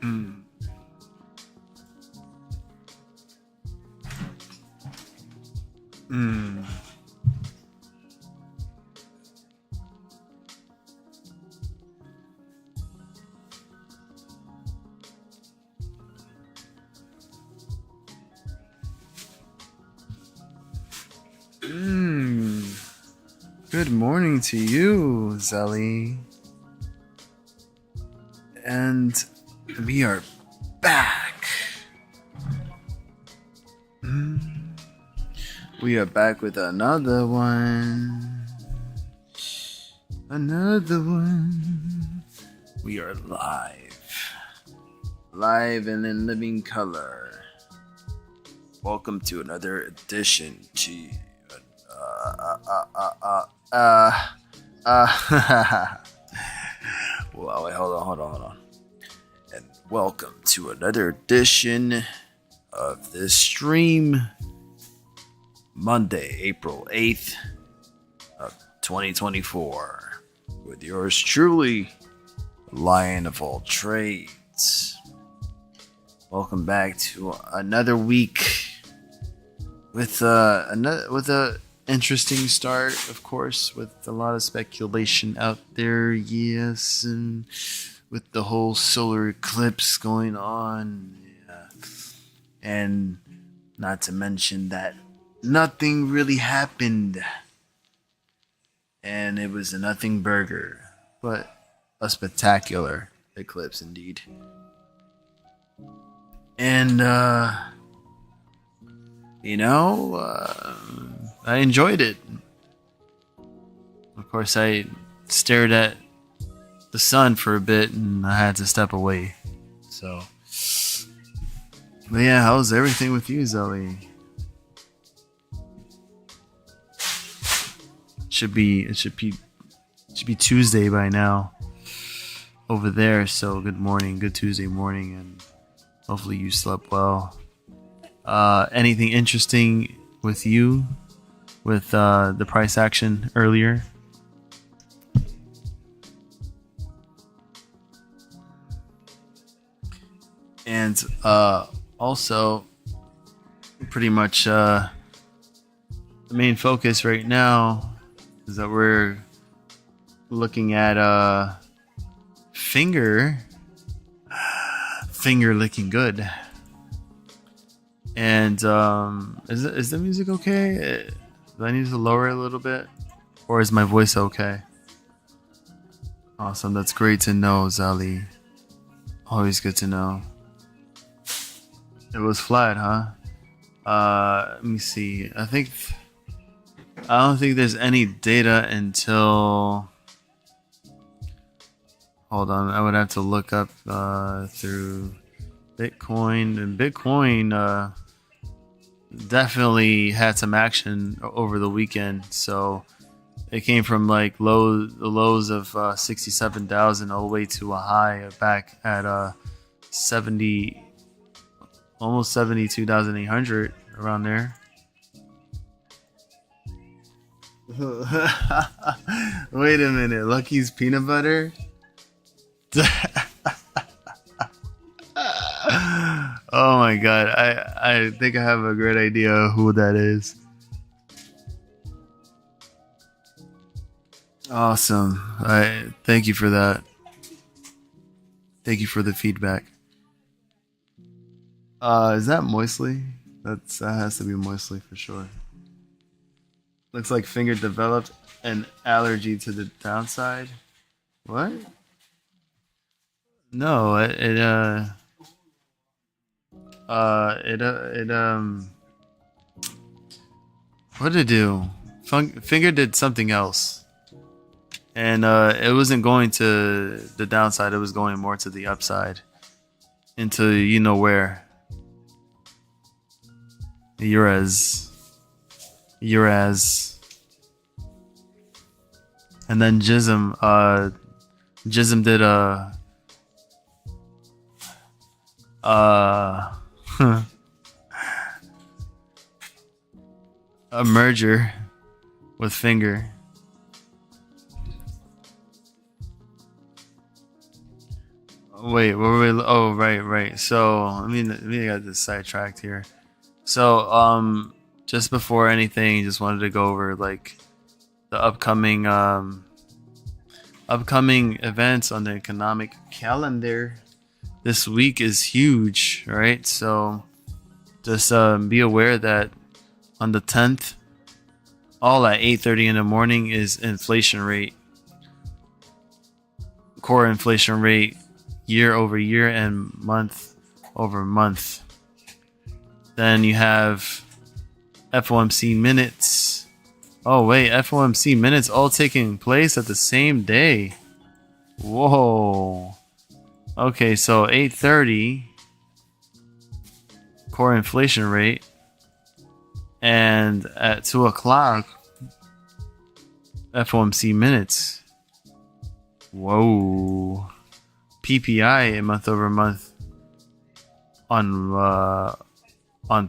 Mm. Mm. Good morning to you, Zelly. And we are back. We are back with another one. Another one. We are live. Live and in living color. Welcome to another edition to well, wait, hold on. And welcome to another edition of this stream. Monday, April 8th of 2024. With yours truly, Lion of All Trades. Welcome back to another week with a interesting start, of course, with a lot of speculation out there, yes, and with the whole solar eclipse going on, yeah. And not to mention that nothing really happened, and it was a nothing burger, but a spectacular eclipse indeed. And I enjoyed it. Of course, I stared at the sun for a bit and I had to step away. So, but yeah, how's everything with you, Zelly? It should be Tuesday by now over there. So good morning, good Tuesday morning, and hopefully you slept well. Anything interesting with you with the price action earlier? And also, pretty much the main focus right now is that we're looking at Fngr looking good. And is the music okay? Do I need to lower it a little bit, or is my voice okay? Awesome, that's great to know, Zali. Always good to know. It was flat, huh? Let me see. I don't think there's any data until. Hold on, I would have to look up through Bitcoin, and Bitcoin definitely had some action over the weekend. So it came from like the lows of 67,000 all the way to a high back at 72,800 around there. Wait a minute, Lucky's peanut butter? Oh my god, I think I have a great idea who that is. Awesome. I thank you for that. Thank you for the feedback. Is that Moistly? That has to be Moistly for sure. Looks like Fngr developed an allergy to the downside. What? No, what did it do? Fngr did something else. And it wasn't going to the downside, it was going more to the upside. Into you know where. Urez. And then Jism did a merger with Fngr. Wait, what were we? Oh, right. So let me get this sidetracked here. So just before anything, just wanted to go over like the upcoming events on the economic calendar. This week is huge, right? So just be aware that on the 10th, all at 8:30 in the morning is inflation rate, core inflation rate, year over year and month over month. Then you have FOMC minutes. Oh wait, FOMC minutes all taking place at the same day. Whoa. Okay, so 8:30 core inflation rate, and at 2 o'clock FOMC minutes. Whoa. PPI month over month on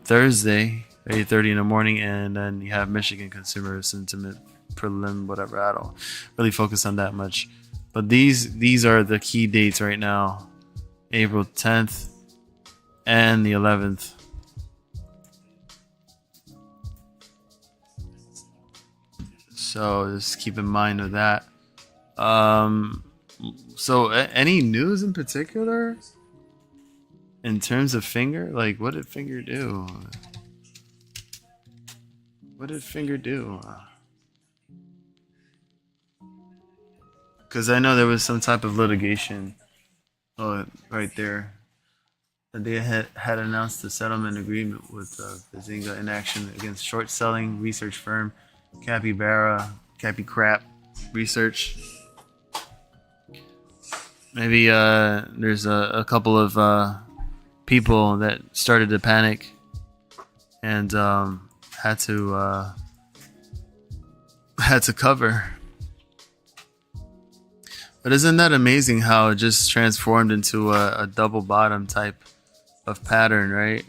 Thursday, 8:30 in the morning, and then you have Michigan consumer sentiment prelim, whatever. I don't really focus on that much, but these are the key dates right now: April 10th and the 11th. So just keep in mind of that. So any news in particular in terms of Fngr? Like, what did Fngr do? What did Fngr do? Because I know there was some type of litigation. Oh, right there. They had announced a settlement agreement with Bazinga in action against short-selling research firm Capicrap Research. Maybe there's a couple of people that started to panic and had to cover. But isn't that amazing how it just transformed into a double bottom type of pattern, right?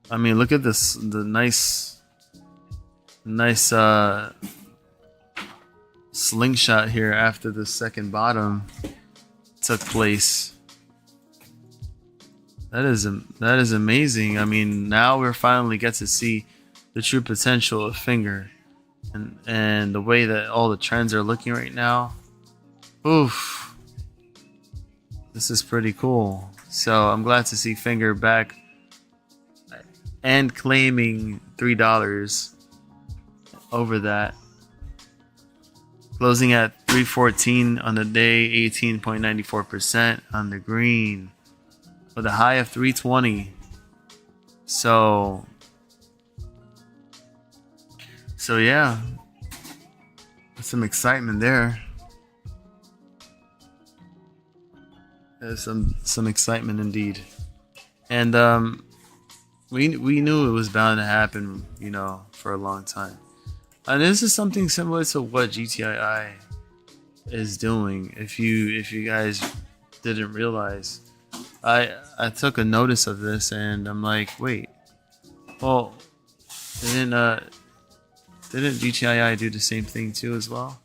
I mean, look at this, the nice slingshot here after the second bottom took place. That is amazing. I mean, now we're finally get to see the true potential of Fngr, and the way that all the trends are looking right now. Oof, this is pretty cool. So I'm glad to see Fngr back and claiming $3 over that. Closing at 314 on the day, 18.94% on the green, with a high of 320. So yeah, some excitement there. There's some excitement indeed, and we knew it was bound to happen, for a long time. And this is something similar to what GTII is doing. If you guys didn't realize, I took a notice of this, and I'm like, wait, well, didn't GTII do the same thing too as well?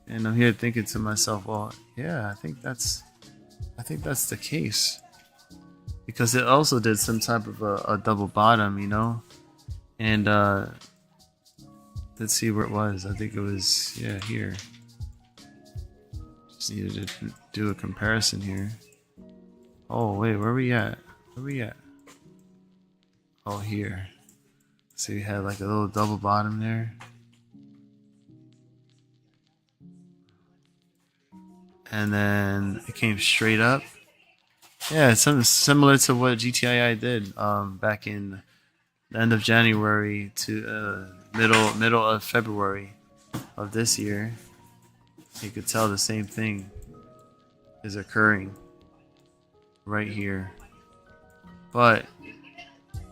And I'm here thinking to myself, well, yeah, I think that's the case, because it also did some type of a double bottom, and let's see where it was. I think it was here. Just needed to do a comparison here. Oh wait, where are we at? Oh, here. So we had like a little double bottom there, and then it came straight up. Yeah, it's something similar to what GTII did back in the end of January to middle of February of this year. You could tell the same thing is occurring right here. But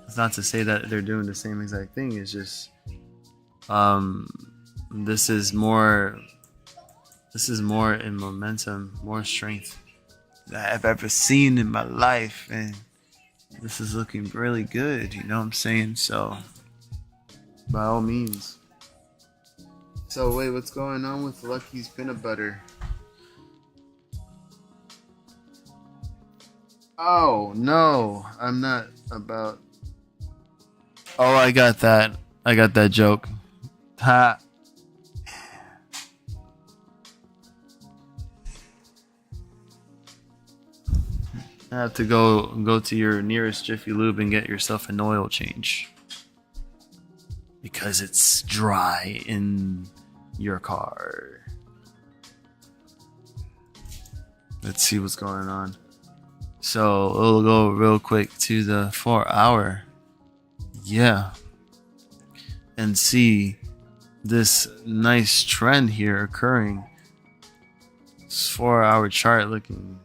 it's not to say that they're doing the same exact thing. It's just this is more in momentum, more strength that I've ever seen in my life, and this is looking really good, you know what I'm saying? So by all means. So wait, what's going on with Lucky's peanut butter? Oh, no. I'm not about... Oh, I got that. I got that joke. Ha. I have to go to your nearest Jiffy Lube and get yourself an oil change. Because it's dry in your car. Let's see what's going on. So we'll go real quick to the 4 hour. Yeah. And see this nice trend here occurring. This 4 hour chart looking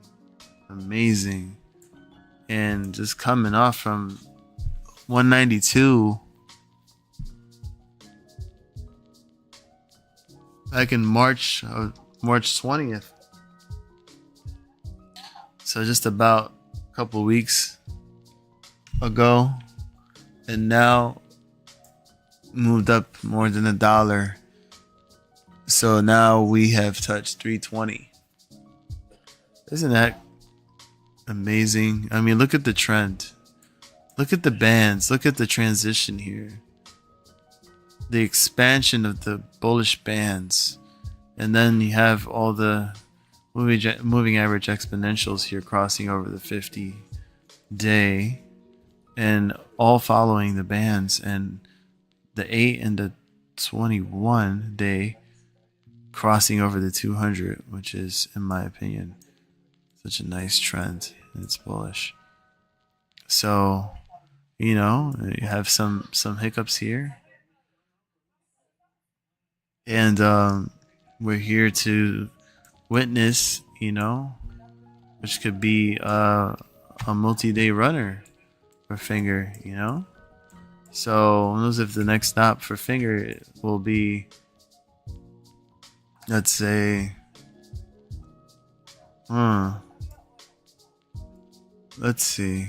amazing. And just coming off from 192 back in March 20th. So just about a couple weeks ago, and now moved up more than $1. So now we have touched 320. Isn't that amazing? I mean, look at the trend. Look at the bands. Look at the transition here. The expansion of the bullish bands. And then you have all the moving average exponentials here crossing over the 50-day. And all following the bands. And the 8 and the 21-day crossing over the 200, which is, in my opinion, such a nice trend. It's bullish. So, you know, you have some hiccups here. And we're here to witness, you know, which could be a multi-day runner for Fngr, you know. So who knows if the next stop for Fngr will be, let's say, let's see.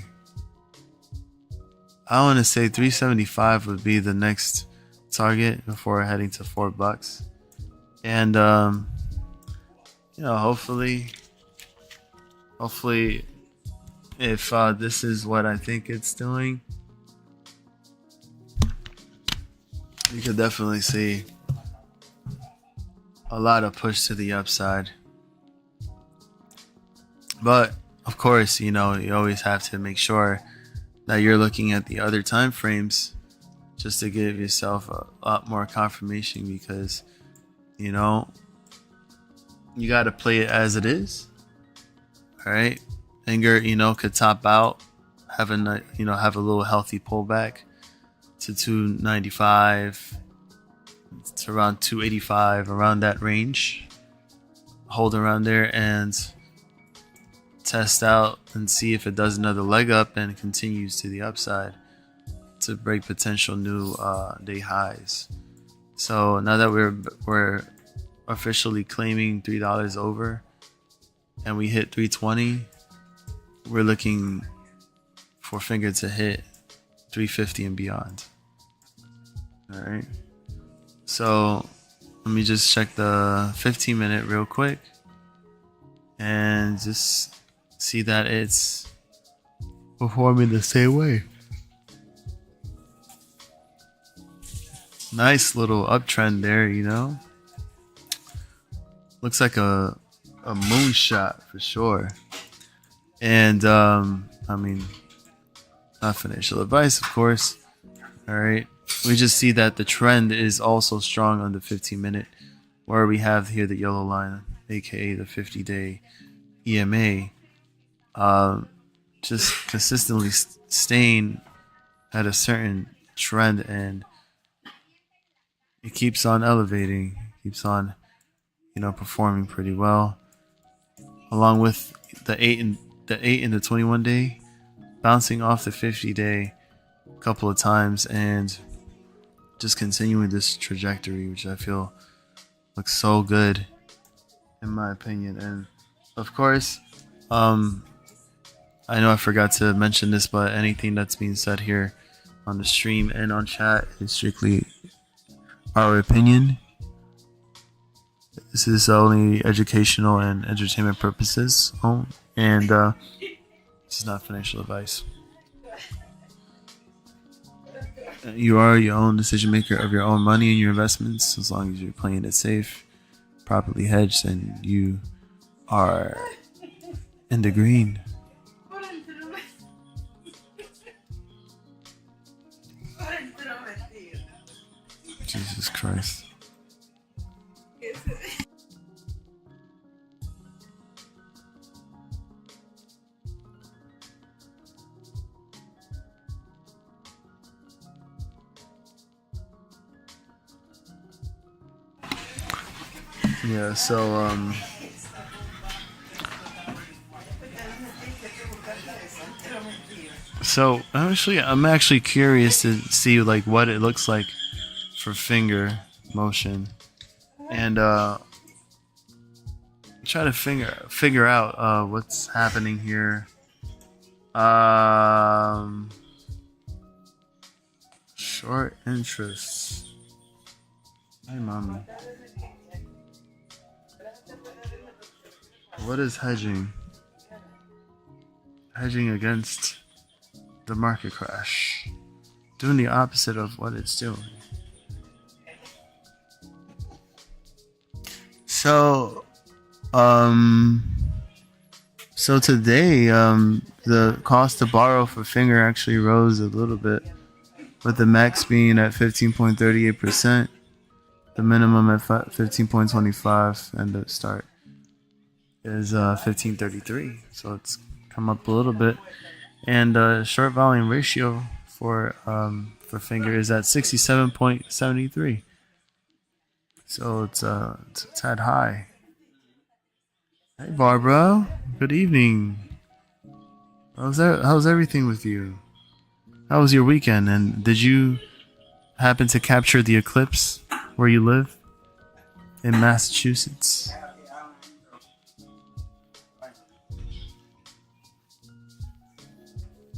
I want to say 375 would be the next target before heading to $4. And you know, hopefully if this is what I think it's doing, you could definitely see a lot of push to the upside. But of course, you know, you always have to make sure that you're looking at the other time frames just to give yourself a lot more confirmation, because, you know, you got to play it as it is. All right. Fngr, you know, could top out, have a little healthy pullback to 295 to around 285, around that range. Hold around there and test out and see if it does another leg up and continues to the upside to break potential new day highs. So now that we're officially claiming $3 over and we hit 320, we're looking for Fngr to hit 350 and beyond. All right. So let me just check the 15-minute real quick and just see that it's performing the same way. Nice little uptrend there, you know. Looks like a moonshot for sure. And I mean, not financial advice, of course. All right. We just see that the trend is also strong on the 15-minute, where we have here the yellow line, aka the 50-day EMA, just consistently staying at a certain trend, and it keeps on elevating, keeps on, you know, performing pretty well, along with the 8 and the 21-day bouncing off the 50-day a couple of times and just continuing this trajectory, which I feel looks so good in my opinion. And of course, I know I forgot to mention this, but anything that's being said here on the stream and on chat is strictly our opinion. This is only educational and entertainment purposes. And This is not financial advice. You are your own decision maker of your own money and your investments. As long as you're playing it safe, properly hedged, and you are in the green. Jesus Christ. Yeah, so I'm actually curious to see like what it looks like for Fingermotion, and try to figure out what's happening here. Short interest. Hey, mommy. What is hedging? Hedging against the market crash. Doing the opposite of what it's doing. So today, the cost to borrow for Fngr actually rose a little bit, with the max being at 15.38%, the minimum at 15.25, and the start is 15.33. So it's come up a little bit, and short volume ratio for Fngr is at 67.73. So it's tad high. Hey Barbara, good evening. How's everything with you? How was your weekend? And did you happen to capture the eclipse where you live in Massachusetts?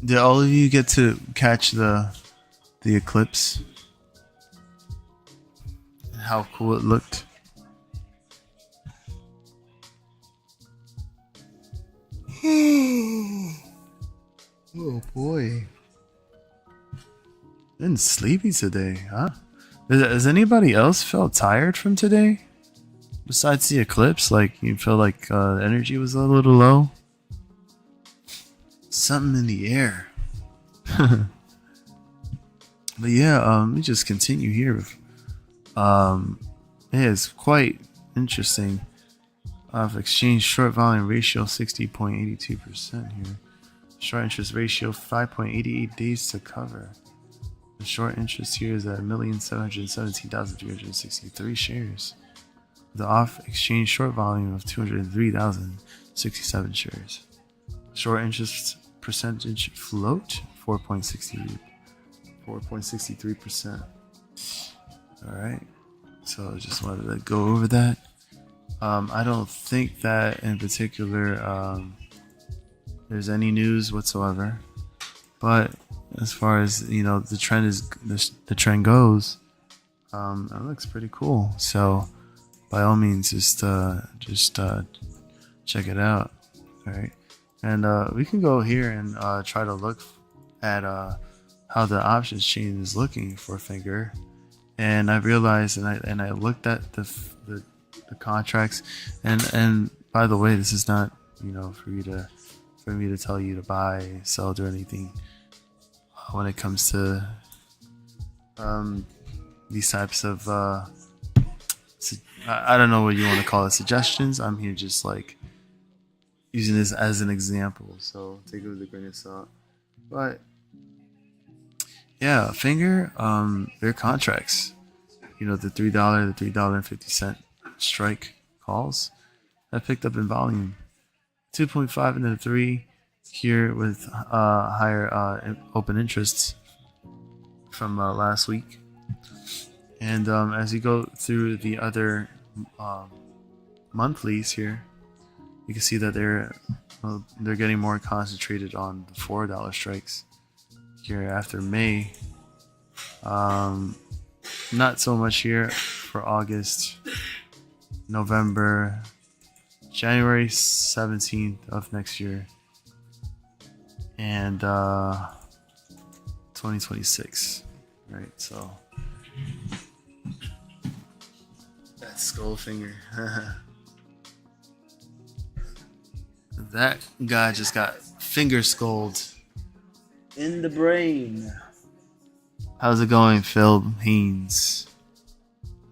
Did all of you get to catch the eclipse? How cool it looked. Oh boy. Been sleepy today, huh? Has anybody else felt tired from today? Besides the eclipse, like you feel like energy was a little low? Something in the air. But yeah, let me just continue here. It's quite interesting. Exchange short volume ratio 60.82% here. Short interest ratio 5.88 days to cover. The short interest here is at 1,717,363 shares. The off exchange short volume of 203,067 shares. Short interest percentage float 4.63%. All right. So I just wanted to go over that. I don't think that in particular there's any news whatsoever, but as far as the trend goes, it looks pretty cool. So by all means, just check it out. All right, and we can go here and try to look at how the options chain is looking for Fngr. And I realized, and I looked at the contracts, and by the way, this is not for me to tell you to buy, sell, or anything. When it comes to these types of I don't know what you want to call it, suggestions. I'm here just like using this as an example, so take it with a grain of salt. But yeah, Fngr, their contracts, the $3.50 strike calls that picked up in volume, 2.5 into 3 here with higher open interests from last week. And as you go through the other monthlies here, you can see that they're getting more concentrated on the $4 strikes here after May. Not so much here for August, November, January 17th of next year. and 2026, right? So that's skull finger. That guy just got finger skulled in the brain. How's it going, Phil Haynes?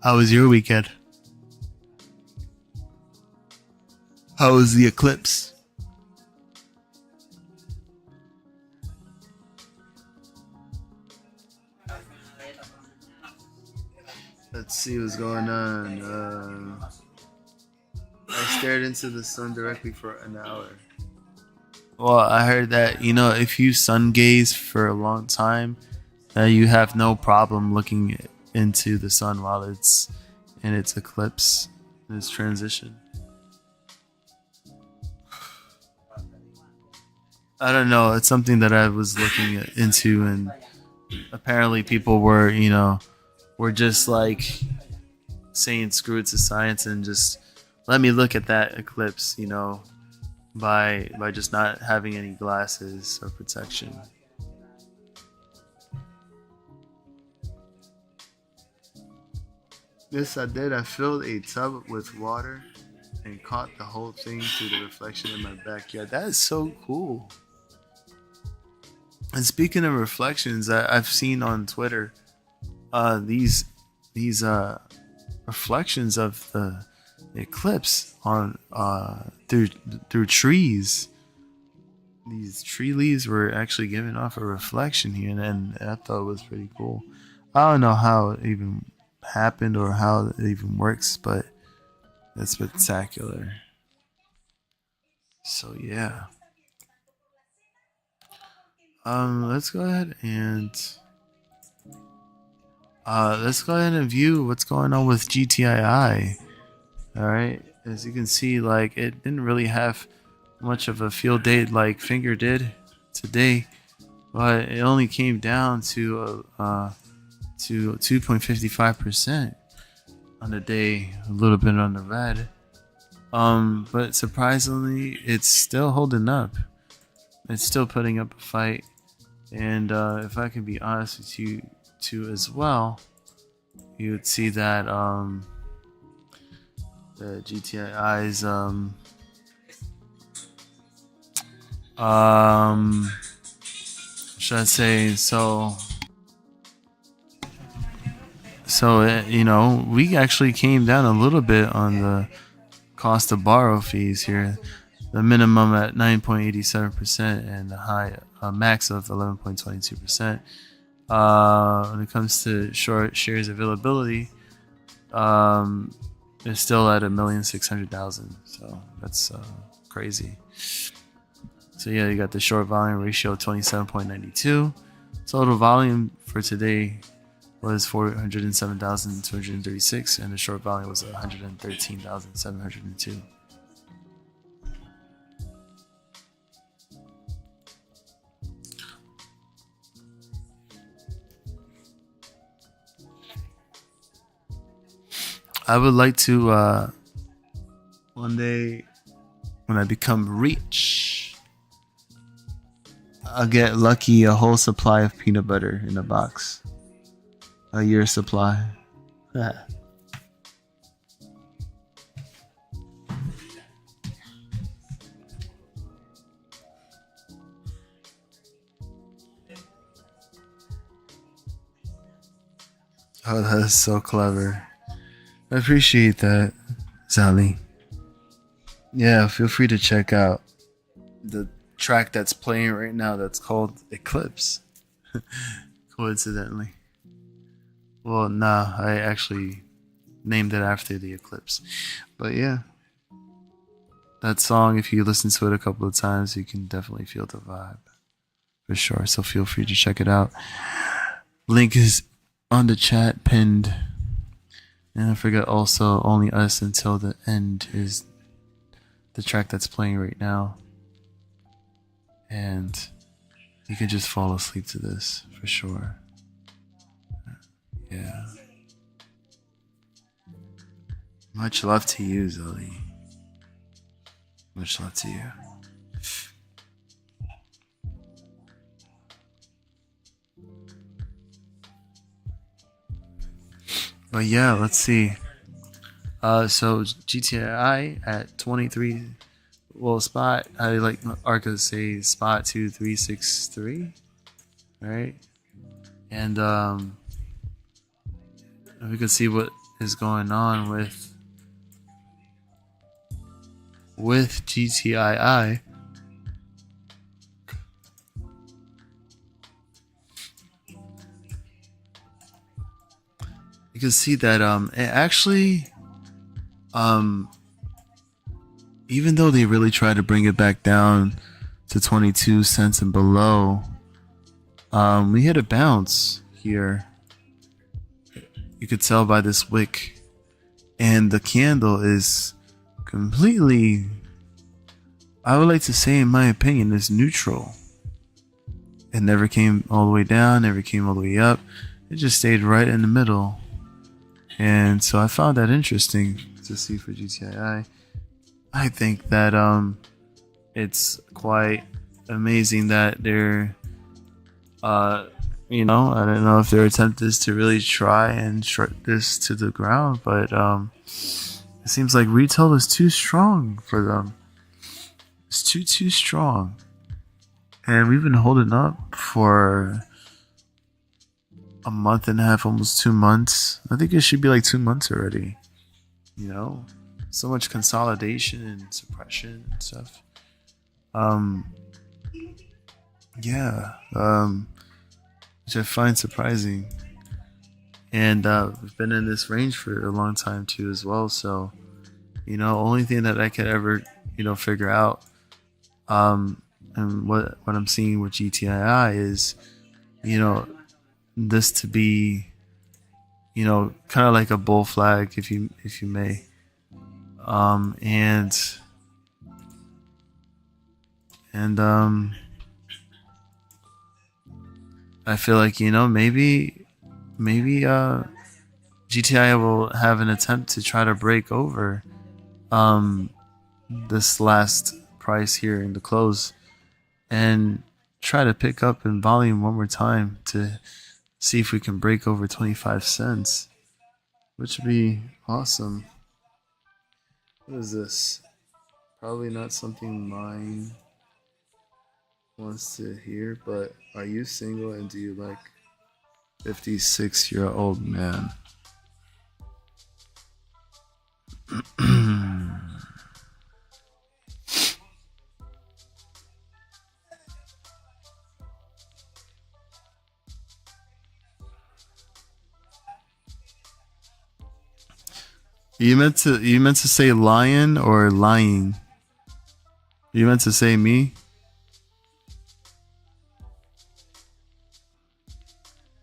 How was your weekend? How was the eclipse? Let's see what's going on. I stared into the sun directly for an hour. Well, I heard that, if you sun gaze for a long time, you have no problem looking into the sun while it's in its eclipse, in its transition. I don't know. It's something that I was looking into, and apparently people were, were just like saying screw it to science and just let me look at that eclipse, by just not having any glasses or protection. Yes, I did. I filled a tub with water and caught the whole thing through the reflection in my backyard. That is so cool. And speaking of reflections, I've seen on Twitter these reflections of the eclipse on through trees. These tree leaves were actually giving off a reflection here, and I thought it was pretty cool. I don't know how it even happened or how it even works, but it's spectacular. So yeah. Let's go ahead and view what's going on with GTII. All right, as you can see, like it didn't really have much of a field date like Fngr did today, but it only came down to 2.55% on the day, a little bit on the red. But surprisingly, it's still holding up. It's still putting up a fight. And if I can be honest with you too as well, you would see that the GTII's should I say so we actually came down a little bit on the cost of borrow fees here. The minimum at 9.87% and the high max of 11.22%. When it comes to short shares availability, it's still at 1,600,000. So that's crazy. So yeah, you got the short volume ratio 27.92. Total volume for today was 407,236, and the short volume was 113,702. I would like to one day when I become rich, I'll get lucky a whole supply of peanut butter in a box. A year supply. Oh, that is so clever. I appreciate that, Sally. Yeah, feel free to check out the track that's playing right now that's called Eclipse. Coincidentally. Well, nah, I actually named it after the eclipse. But yeah. That song, if you listen to it a couple of times, you can definitely feel the vibe. For sure. So feel free to check it out. Link is on the chat pinned. And don't forget also, Only Us Until the End is the track that's playing right now. And you can just fall asleep to this, for sure. Yeah. Much love to you, Zoe. Much love to you. But yeah, let's see. So GTII at 23. Well, spot. I like Arca say spot 2363. Right, and we can see what is going on with GTII. You can see that it actually even though they really try to bring it back down to 22 cents and below, we hit a bounce here. You could tell by this wick, and the candle is completely, I would like to say, in my opinion, is neutral. It never came all the way down, never came all the way up. It just stayed right in the middle. And so I found that interesting to see for GTII. I think that it's quite amazing that they're you know, I don't know if their attempt is to really try and short this to the ground, but it seems like retail is too strong for them. It's too strong. And we've been holding up for a month and a half, almost 2 months. I think it should be like 2 months already. You know, so much consolidation and suppression and stuff. Yeah, which I find surprising. And we've been in this range for a long time too as well. So, you know, only thing that I could ever, you know, figure out and what I'm seeing with GTII is, you know, this to be, you know, kind of like a bull flag, if you may, and I feel like, you know, maybe GTII will have an attempt to try to break over this last price here in the close and try to pick up in volume one more time to see if we can break over 25 cents, which would be awesome. What is this? Probably not something mine wants to hear, but are you single and do you like 56-year-old man? You meant to say lion or lying? You meant to say me?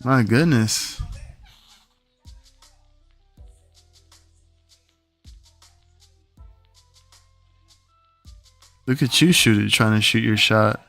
My goodness. Look at you trying to shoot your shot.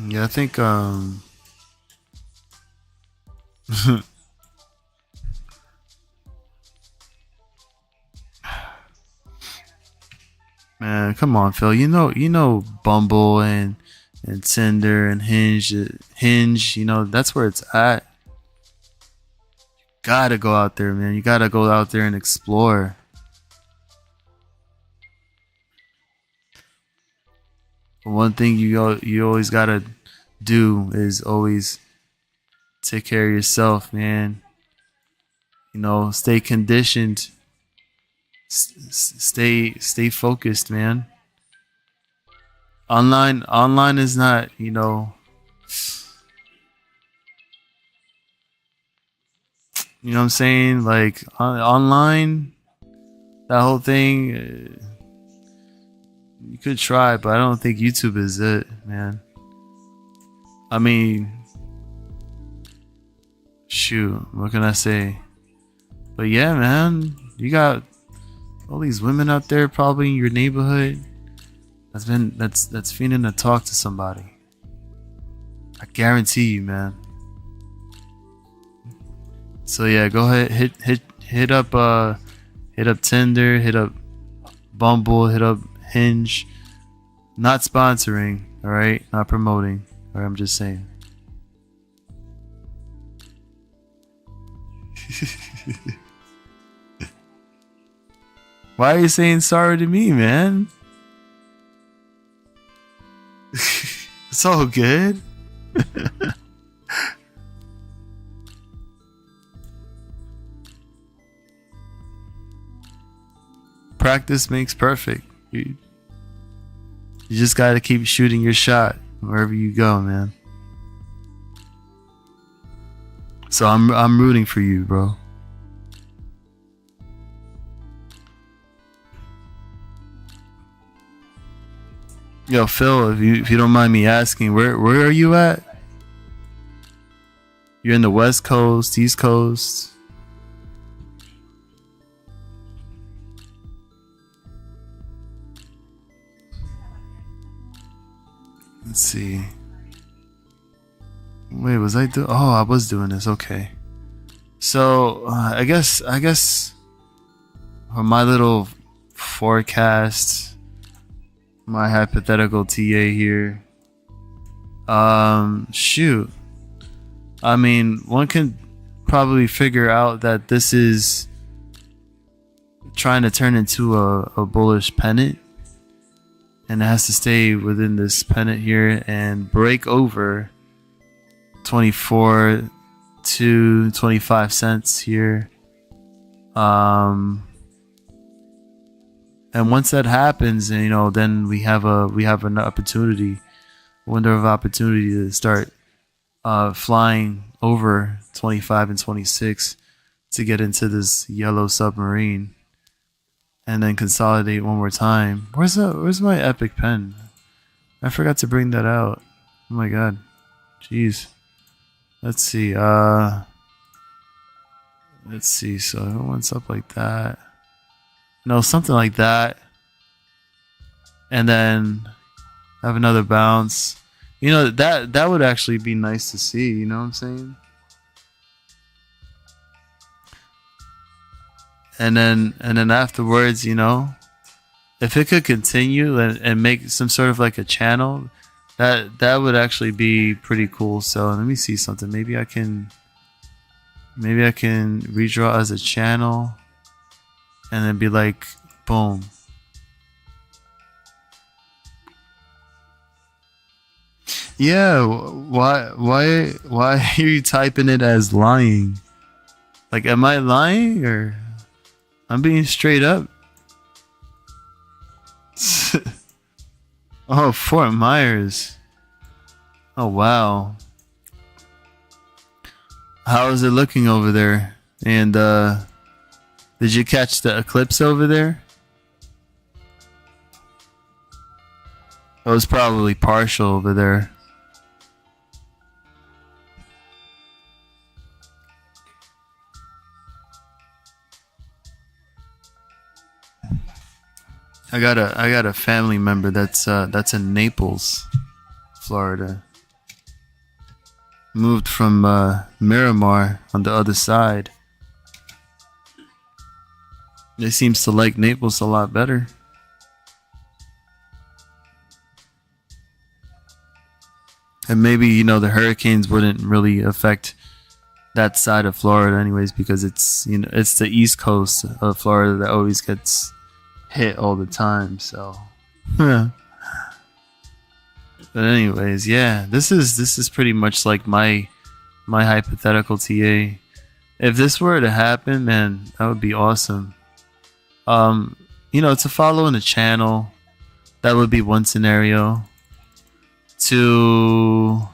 Yeah, I think man, come on, Phil. You know Bumble and Tinder and Hinge, you know, that's where it's at. Gotta go out there, man. You gotta go out there and explore. One thing you always gotta do is always take care of yourself, man. You know, stay conditioned. Stay focused, man. Online is not, you know, what I'm saying? Like online, that whole thing, you could try, but I don't think YouTube is it, man. I mean, shoot, what can I say? But yeah, man, you got all these women out there probably in your neighborhood that's feeling to talk to somebody. I guarantee you, man. So yeah, go ahead, hit up Tinder, hit up Bumble, hit up Hinge. Not sponsoring, all right? Not promoting. All right, I'm just saying. Why are you saying sorry to me, man? It's all good. Practice makes perfect. You just gotta keep shooting your shot wherever you go, man. So I'm rooting for you, bro. Yo, Phil, if you don't mind me asking, where are you at? You're in the West Coast, East Coast? Let's see. Wait, was I doing? Oh, I was doing this. Okay. So I guess for my little forecast, my hypothetical TA here. Shoot. I mean, one can probably figure out that this is trying to turn into a bullish pennant. And it has to stay within this pennant here and break over 24 to 25 cents here. And once that happens, you know, then we have an opportunity, window of opportunity to start flying over 25 and 26 to get into this yellow submarine. And then consolidate one more time. Where's my epic pen? I forgot to bring that out. Oh my god. Jeez. Let's see. Let's see. So once up like that. No, something like that. And then have another bounce. You know, that would actually be nice to see, you know what I'm saying? And then afterwards, you know, if it could continue and make some sort of like a channel, that would actually be pretty cool. So let me see something. Maybe I can redraw as a channel and then be like, boom. Yeah, why are you typing it as lying? Like, am I lying or I'm being straight up? Oh, Fort Myers. Oh, wow. How is it looking over there? And did you catch the eclipse over there? It was probably partial over there. I got a family member that's in Naples, Florida. Moved from Miramar on the other side. They seems to like Naples a lot better. And maybe, you know, the hurricanes wouldn't really affect that side of Florida anyways, because it's, you know, it's the east coast of Florida that always gets hit all the time. So but anyways, yeah, this is pretty much like my hypothetical TA. If this were to happen, man, that would be awesome. You know, to follow in the channel, that would be one scenario. To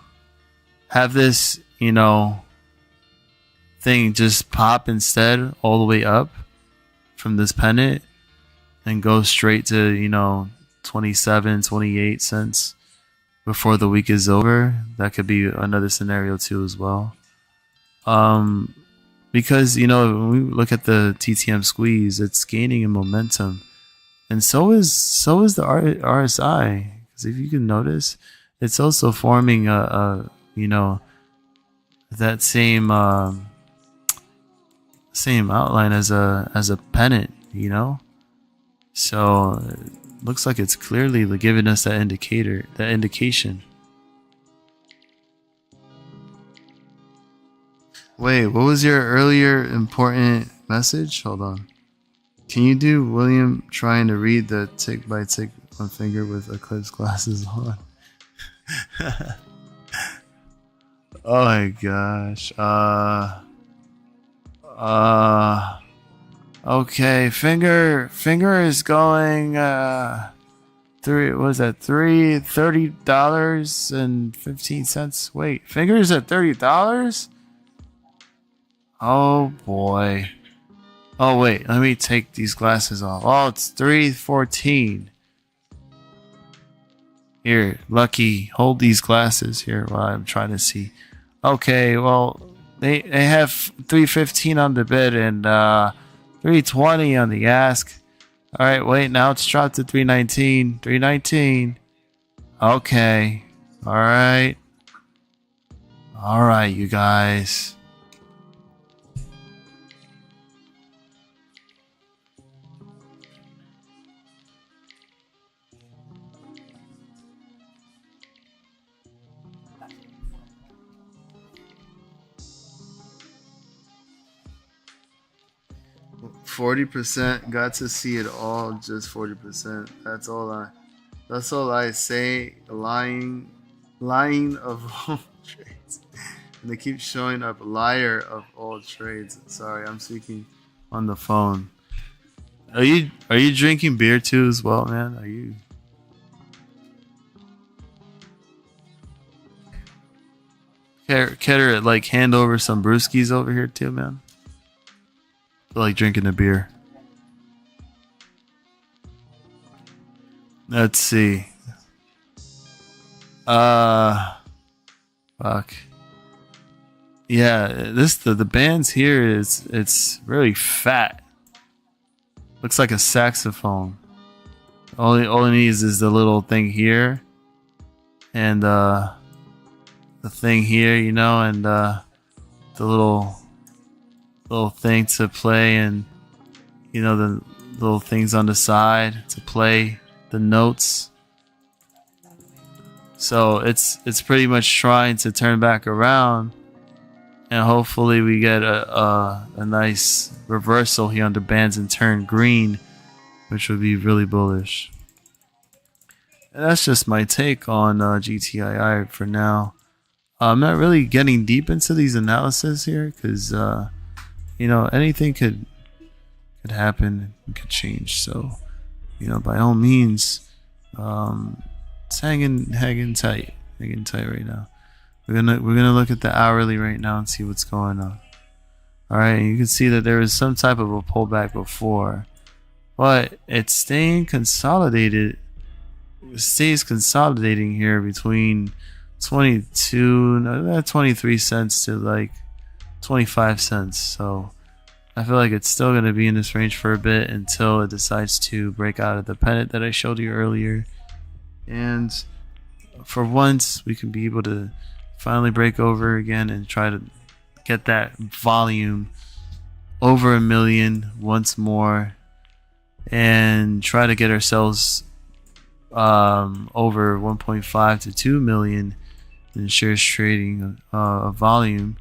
have this, you know, thing just pop instead all the way up from this pennant and go straight to, you know, 27, 28 cents before the week is over. That could be another scenario too as well. because you know when we look at the TTM squeeze, it's gaining in momentum, and so is the RSI. Because if you can notice, it's also forming a you know that same same outline as a pennant, you know. So it looks like it's clearly giving us that indicator, that indication. Wait, what was your earlier important message? Hold on. Can you do William trying to read the tick by tick on Fngr with Eclipse glasses on? Oh my gosh. Okay, Fngr is going $30.15. Wait, Fngr is at $30? Oh boy. Oh wait, let me take these glasses off. Oh, it's $3.14. Here, Lucky, hold these glasses here while I'm trying to see. Okay, well, they have $3.15 on the bid and $3.20 on the ask. All right, wait, now it's dropped to $3.19. $3.19. Okay. All right. All right, you guys. 40%, got to see it all, just 40%. That's all I say. Lying of all trades. And they keep showing up liar of all trades. Sorry, I'm speaking on the phone. Are you drinking beer too as well, man? Are you? Care to like hand over some brewskis over here too, man? I like drinking a beer. Let's see. Fuck. Yeah, the bands here it's really fat. Looks like a saxophone. All it needs is the little thing here, and the thing here, you know, and the little thing to play, and you know the little things on the side to play the notes. So it's pretty much trying to turn back around, and hopefully we get a nice reversal here on the bands and turn green, which would be really bullish. And that's just my take on GTII for now. I'm not really getting deep into these analysis here because you know, anything could happen and could change. So, you know, by all means, it's hanging tight right now. We're gonna look at the hourly right now and see what's going on. All right, you can see that there was some type of a pullback before, but it's staying consolidated. It stays consolidating here between 23 cents to like 25 cents. So I feel like it's still going to be in this range for a bit until it decides to break out of the pennant that I showed you earlier. And for once, we can be able to finally break over again and try to get that volume over 1 million once more, and try to get ourselves over 1.5 to 2 million in shares trading volume.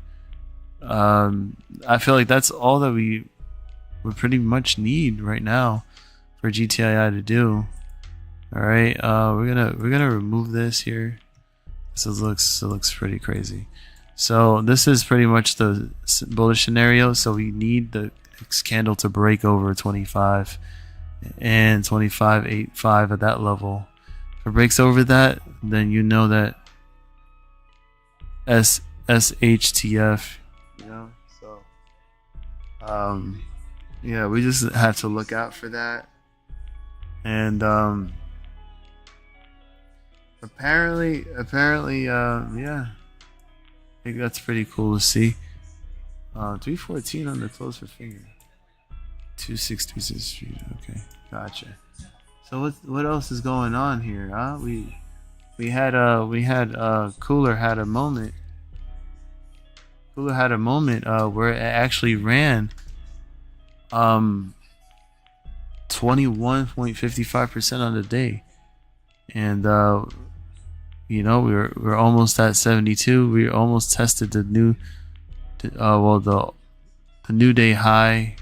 I feel like that's all that we pretty much need right now for GTII to do. All right, we're gonna remove this here. So it looks pretty crazy. So this is pretty much the bullish scenario. So we need the candle to break over 25 and 25.85 at that level. If it breaks over that, then you know that SHTF. You know, so yeah, we just have to look out for that. And apparently yeah, I think that's pretty cool to see. 314 on the close for Fngr. 2636 Street. Okay, gotcha. So what else is going on here? We had Kulr had a moment. Kulr had a moment where it actually ran 21.55% on the day, and we're almost at 72. We almost tested the new the new day high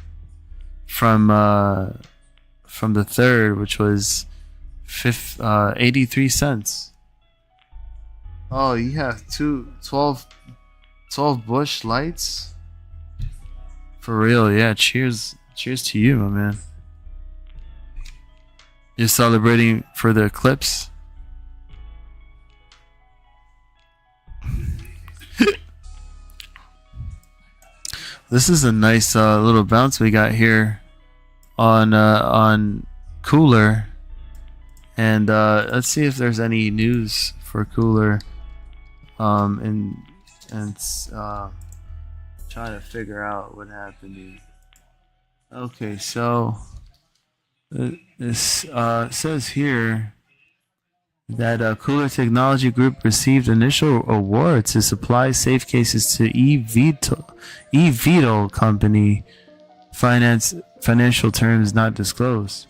from the 3rd, which was 83 cents. Oh, you have 12 Bush lights? For real, yeah. Cheers to you, my man. You're celebrating for the eclipse? This is a nice little bounce we got here on Kulr, and let's see if there's any news for Kulr, and trying to figure out what happened here. Okay, so this says here that Kulr Technology Group received initial award to supply safe cases to eVTOL company, financial terms not disclosed.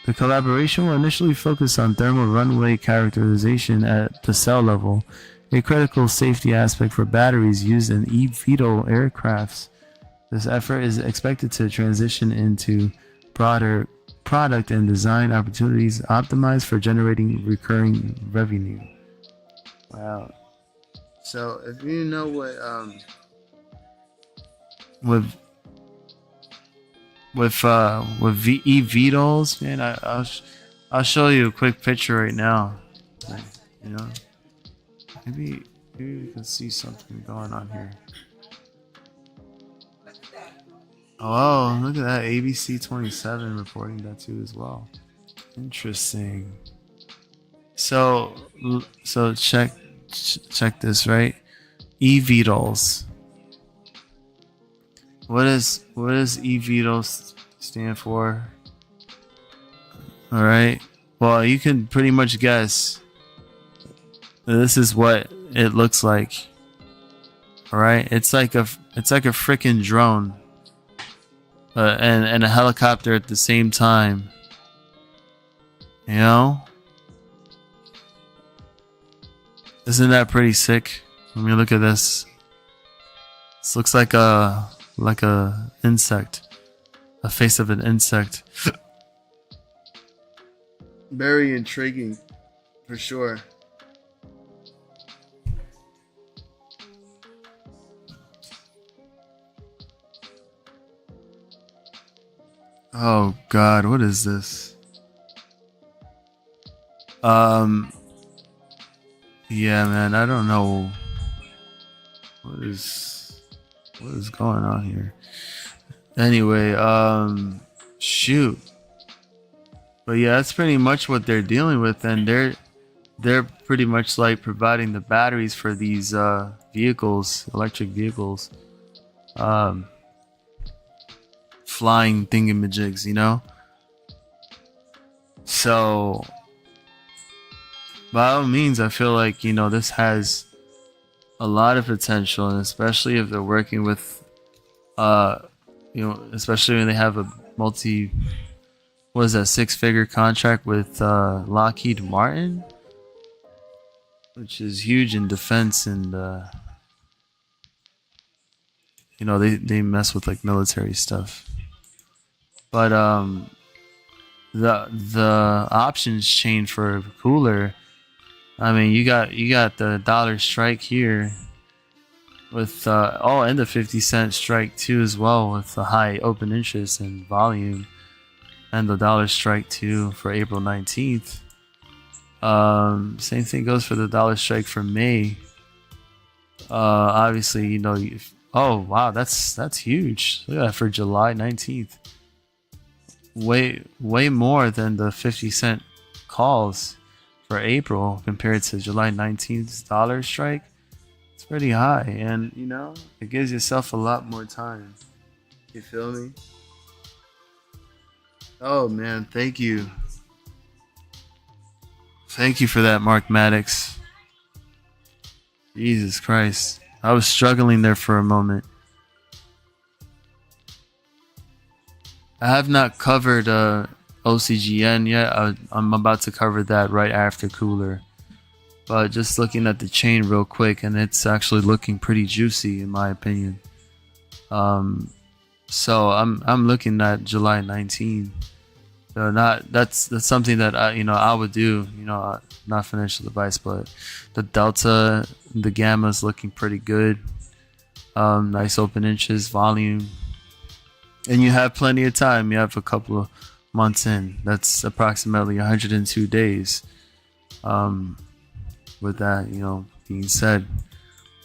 The collaboration will initially focus on thermal runway characterization at the cell level, a critical safety aspect for batteries used in eVTOL aircrafts. This effort is expected to transition into broader product and design opportunities optimized for generating recurring revenue. Wow. So if you know what with eVTOLs, man, I'll show you a quick picture right now. Like, maybe we can see something going on here. Oh, look at that. ABC 27 reporting that too as well. Interesting. So check this, right? eVTOLs. What does eVTOLs stand for? All right. Well, you can pretty much guess. This is what it looks like. All right. It's like a freaking drone. And a helicopter at the same time. Isn't that pretty sick? Let me look at this. This looks like a insect, a face of an insect. Very intriguing, for sure. Oh God, what is this? Yeah, man, I don't know what is going on here. Anyway, shoot. But yeah, that's pretty much what they're dealing with, and they're pretty much like providing the batteries for these vehicles, electric vehicles. Flying thingamajigs, So by all means, I feel like this has a lot of potential, and especially if they're working with especially when they have a six-figure contract with Lockheed Martin, which is huge in defense, and they mess with like military stuff. But the options change for Kulr. I mean, you got the dollar strike here with and the 50-cent strike too as well, with the high open interest and volume, and the dollar strike too for April 19th. Same thing goes for the dollar strike for May. Obviously, oh wow, that's huge. Look at that for July 19th. Way more than the 50-cent calls for April compared to July 19th dollar strike. It's pretty high, and it gives yourself a lot more time. You feel me? Oh man, thank you. Thank you for that, Mark Maddox. Jesus Christ. I was struggling there for a moment. I have not covered OCGN yet. I'm about to cover that right after Kulr. But just looking at the chain real quick, and it's actually looking pretty juicy in my opinion. So I'm looking at July 19. So that's something that I would do. Not financial advice, but the delta, the gamma is looking pretty good. Nice open inches, volume, and you have plenty of time. You have a couple of months in. That's approximately 102 days. With that, being said,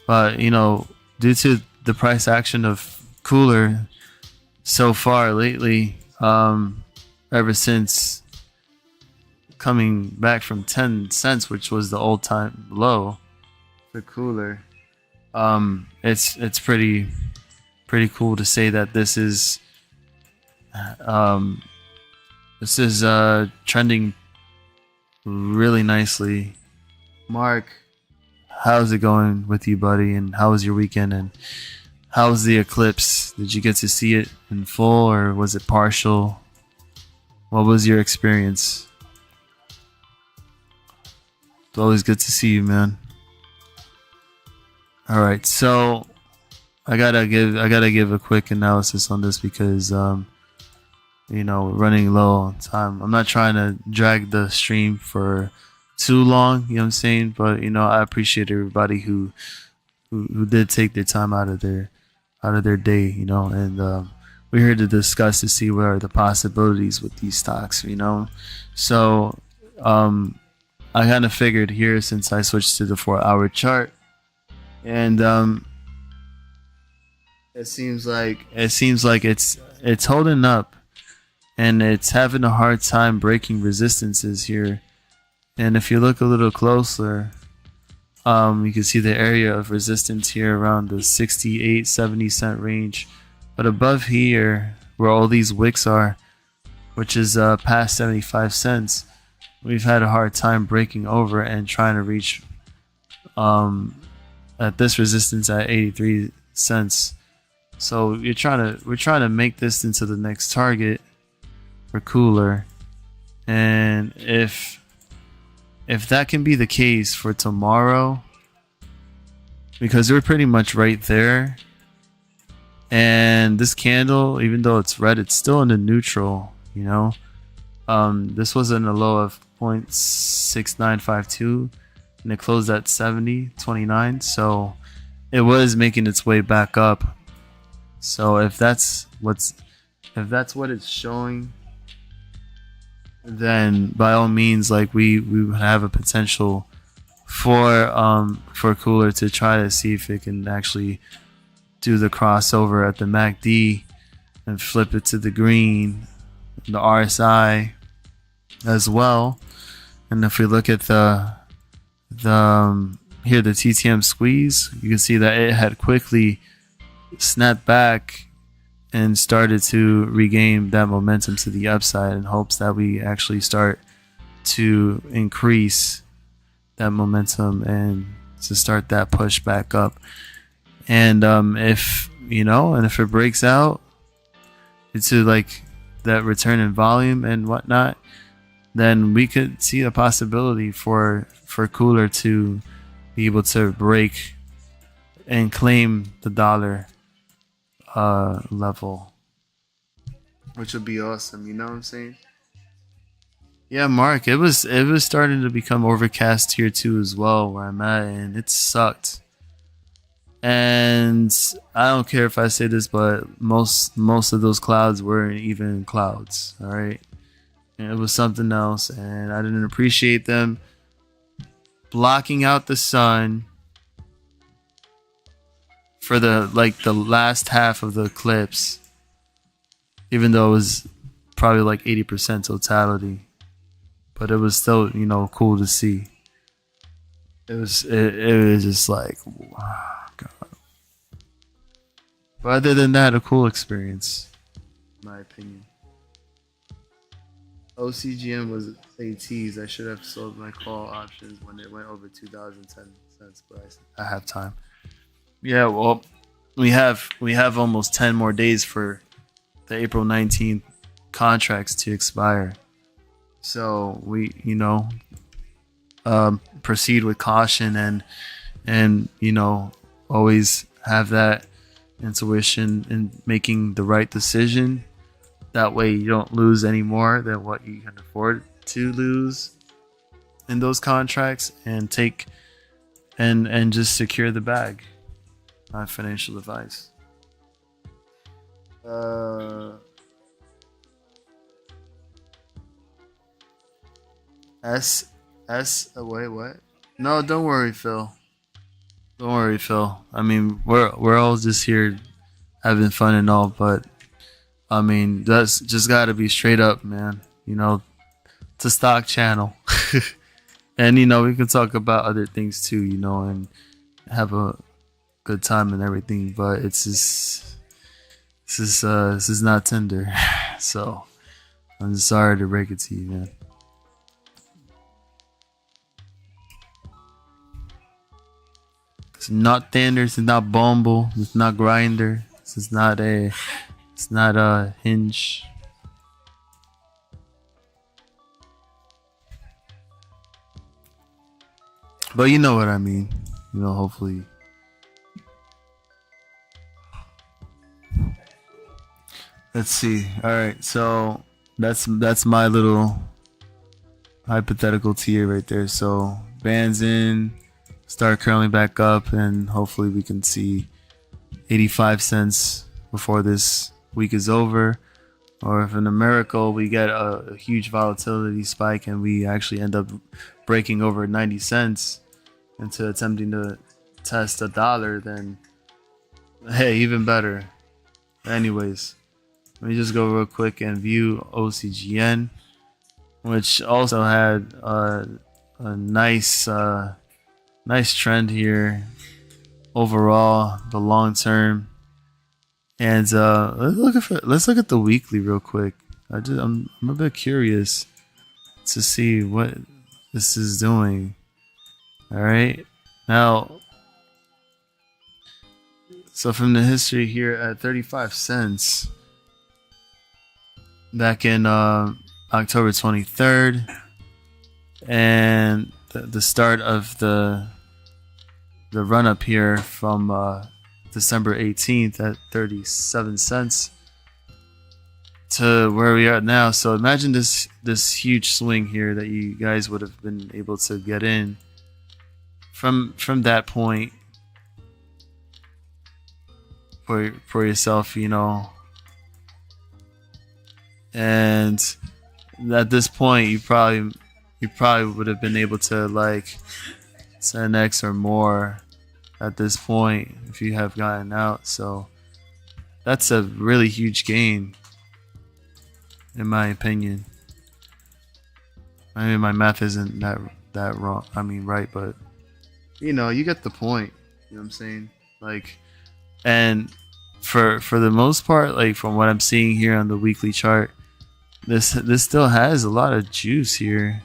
but due to the price action of Kulr so far lately, ever since coming back from 10 cents, which was the all-time low for Kulr, it's pretty cool to say that this is trending really nicely. Mark, how's it going with you, buddy? And how was your weekend? And how was the eclipse? Did you get to see it in full, or was it partial? What was your experience? It's always good to see you, man. All right, so I gotta give a quick analysis on this because we're running low on time. I'm not trying to drag the stream for too long, you know what I'm saying? But I appreciate everybody who did take their time out of their day, and we're here to discuss to see what are the possibilities with these stocks, So I kind of figured here, since I switched to the 4-hour chart, and it seems like it's holding up, and it's having a hard time breaking resistances here. And if you look a little closer, you can see the area of resistance here around the 68-70 cent range. But above here, where all these wicks are, which is past 75 cents, we've had a hard time breaking over and trying to reach at this resistance at 83 cents. So we're trying to make this into the next target for Kulr, and if that can be the case for tomorrow, because we're pretty much right there, and this candle, even though it's red, it's still in the neutral. This was in a low of 0.6952, and it closed at 70.29, so it was making its way back up. So if that's what it's showing, then by all means, we would have a potential for Kulr to try to see if it can actually do the crossover at the MACD and flip it to the green, the RSI as well. And if we look at the TTM squeeze, you can see that it had quickly snapped back and started to regain that momentum to the upside in hopes that we actually start to increase that momentum and to start that push back up. And if it breaks out into that return in volume and whatnot, then we could see a possibility for Kulr to be able to break and claim the dollar level, which would be awesome. You know what I'm saying? Yeah, Mark, it was starting to become overcast here too as well where I'm at, and it sucked. And I don't care if I say this, but most of those clouds weren't even clouds. All right, and it was something else, and I didn't appreciate them blocking out the sun for the last half of the eclipse, even though it was probably 80% totality, but it was still cool to see. it was just like, wow, God. But other than that, a cool experience, in my opinion. OCGN was a tease. I should have sold my call options when it went over 2010 cents, but I have time. Yeah, well, we have almost 10 more days for the April 19th contracts to expire. So we, proceed with caution and always have that intuition in making the right decision. That way you don't lose any more than what you can afford to lose in those contracts, and take and just secure the bag. Not financial advice. Uh, S wait, what? No, don't worry, Phil. Don't worry, Phil. I mean, we're all just here having fun and all, but I mean, that's just got to be straight up, man. It's a stock channel. And we can talk about other things too, and have a good time and everything, but it's just this is not Tinder. So I'm sorry to break it to you, man. It's not Tinder, it's not Bumble, it's not Grinder, it's not a Hinge. But you know what I mean. Hopefully. Let's see. All right, so that's my little hypothetical tier right there. So bands in, start curling back up, and hopefully we can see 85 cents before this week is over. Or if in a miracle we get a huge volatility spike and we actually end up breaking over 90 cents into attempting to test $1, then hey, even better. Anyways, let me just go real quick and view OCGN, which also had a nice trend here overall, the long term. And let's look at the weekly real quick. I'm a bit curious to see what this is doing. All right, now, so from the history here at 35 cents back in October 23rd, and the start of the run up here from December 18th at 37 cents to where we are now. So imagine this huge swing here that you guys would have been able to get in from that point for yourself, and at this point you probably would have been able to like 10x or more at this point if you have gotten out. So that's a really huge gain, in my opinion. I mean, my math isn't that wrong. I mean, right, but you get the point. You know what I'm saying? Like, and for the most part, like from what I'm seeing here on the weekly chart, this still has a lot of juice here,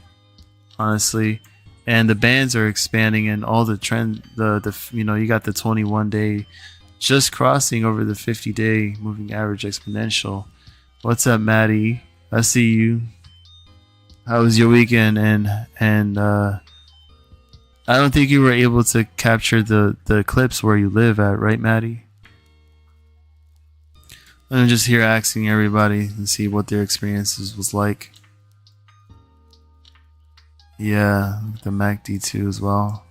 honestly. And the bands are expanding, and all the trend, you got the 21-day just crossing over the 50-day moving average exponential. What's up, Maddie? I see you. How was your weekend? And I don't think you were able to capture the clips where you live at, right, Maddie? I'm just here asking everybody and see what their experiences was like. Yeah, the MACD too as well.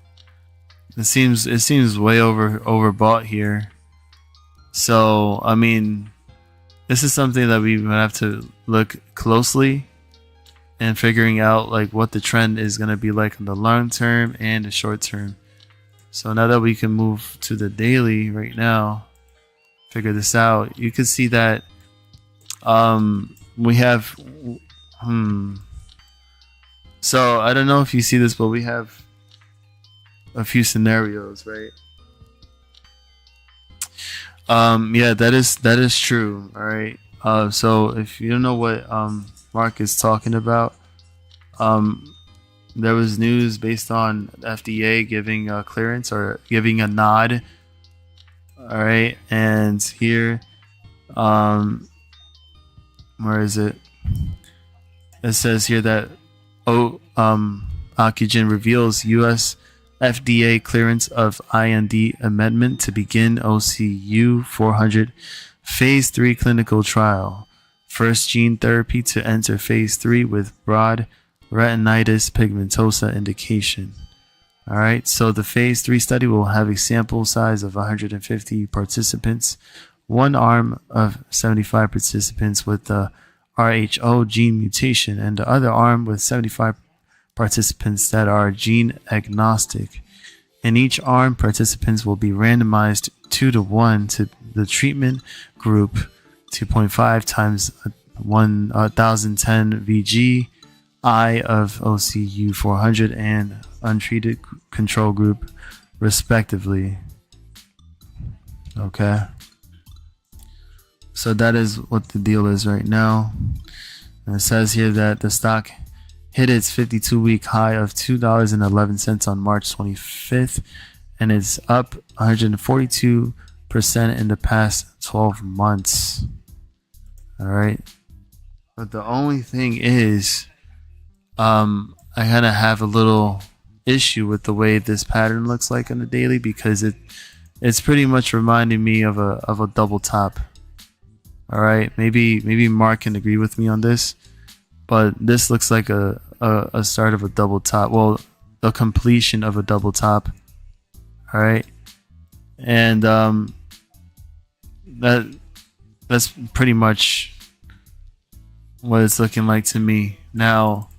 It seems way overbought here. So I mean, this is something that we would have to look closely and figuring out like what the trend is going to be like in the long term and the short term. So now that we can move to the daily right now, figure this out, you can see that we have so I don't know if you see this, but we have a few scenarios, right? Yeah, that is true. All right. So if you don't know what Mark is talking about, there was news based on FDA giving a clearance or giving a nod. All right, and here, where is it? It says here that Ocugen reveals U.S. FDA clearance of IND amendment to begin OCU 400 Phase 3 clinical trial. First gene therapy to enter Phase 3 with broad retinitis pigmentosa indication. All right, so the Phase 3 study will have a sample size of 150 participants, one arm of 75 participants with the RHO gene mutation, and the other arm with 75 participants that are gene agnostic. In each arm, participants will be randomized 2-to-1 to the treatment group, 2.5 times 1010 VG I of OCU 400 and untreated control group, respectively. Okay. So that is what the deal is right now. And it says here that the stock hit its 52-week high of $2.11 on March 25th, and it's up 142% in the past 12 months. All right. But the only thing is, I kind of have a little issue with the way this pattern looks like on the daily, because it's pretty much reminding me of a double top. All right, maybe Mark can agree with me on this, but this looks like a start of a double top. Well, the completion of a double top. All right, and that's pretty much what it's looking like to me now.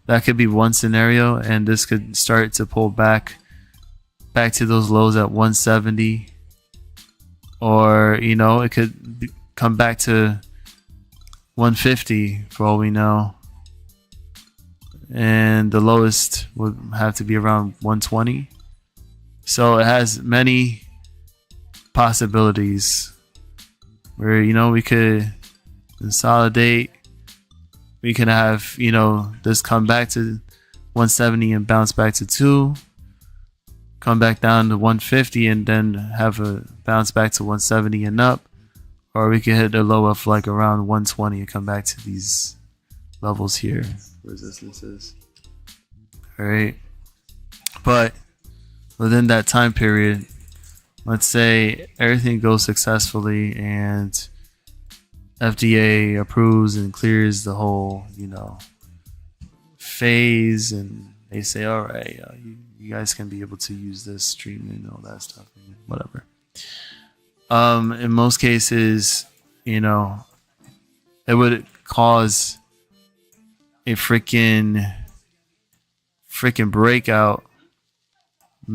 That could be one scenario, and this could start to pull back to those lows at 170, or it could come back to 150 for all we know, and the lowest would have to be around 120. So it has many possibilities where we could consolidate. We can have, this come back to 170 and bounce back to 2, come back down to 150 and then have a bounce back to 170 and up. Or we could hit a low of like around 120 and come back to these levels here. Resistances. All right. But within that time period, let's say everything goes successfully and FDA approves and clears the whole, phase, and they say, all right, you guys can be able to use this treatment and all that stuff, whatever. In most cases, it would cause a freaking breakout, a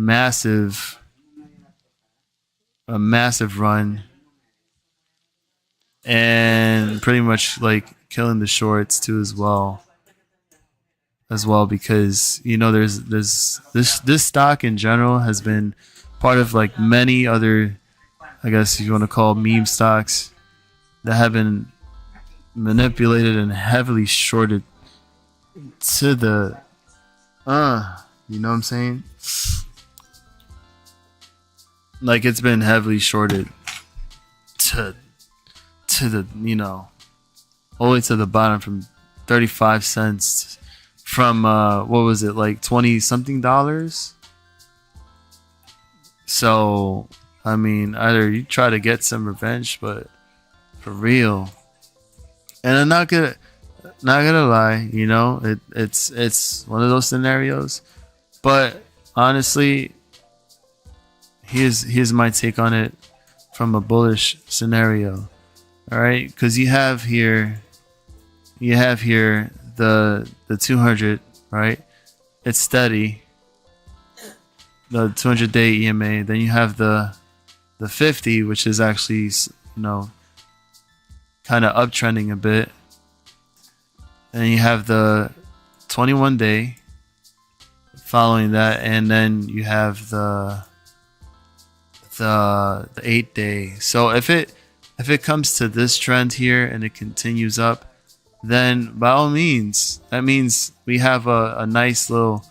massive run, and pretty much like killing the shorts too as well, because there's this stock in general has been part of like many other, I guess if you want to call meme stocks, that have been manipulated and heavily shorted to the you know what I'm saying? Like it's been heavily shorted to the all the way to the bottom from 35 cents from what was it, like 20 something dollars. So I mean, either you try to get some revenge, but for real. And I'm not gonna lie, it's one of those scenarios. But honestly, here's my take on it from a bullish scenario. All right, because you have here the 200, right? It's steady. The 200-day EMA. Then you have the 50, which is actually kind of uptrending a bit. And you have the 21-day, following that, and then you have the 8-day. So if it comes to this trend here and it continues up, then by all means, that means we have a nice little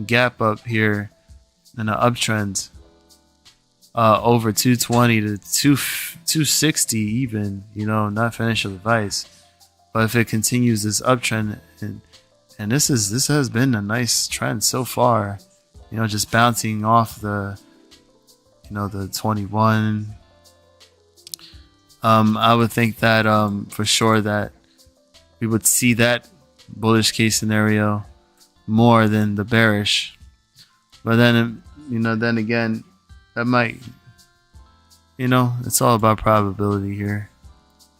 gap up here and an uptrend over 220 to 260 even, not financial advice. But if it continues this uptrend, and this has been a nice trend so far, just bouncing off the the 21. I would think that for sure that we would see that bullish case scenario more than the bearish. But then then again, that might, it's all about probability here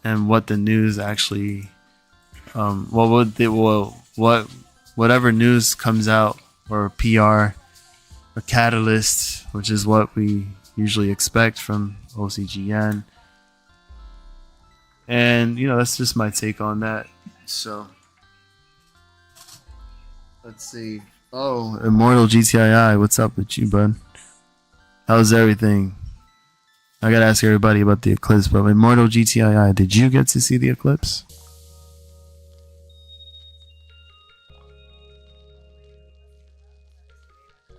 and what the news actually, whatever news comes out, or PR, or catalyst, which is what we usually expect from OCGN. And that's just my take on that. So let's see. Oh, Immortal GTII, what's up with you, bud? How's everything? I gotta ask everybody about the eclipse, but Immortal GTII, did you get to see the eclipse?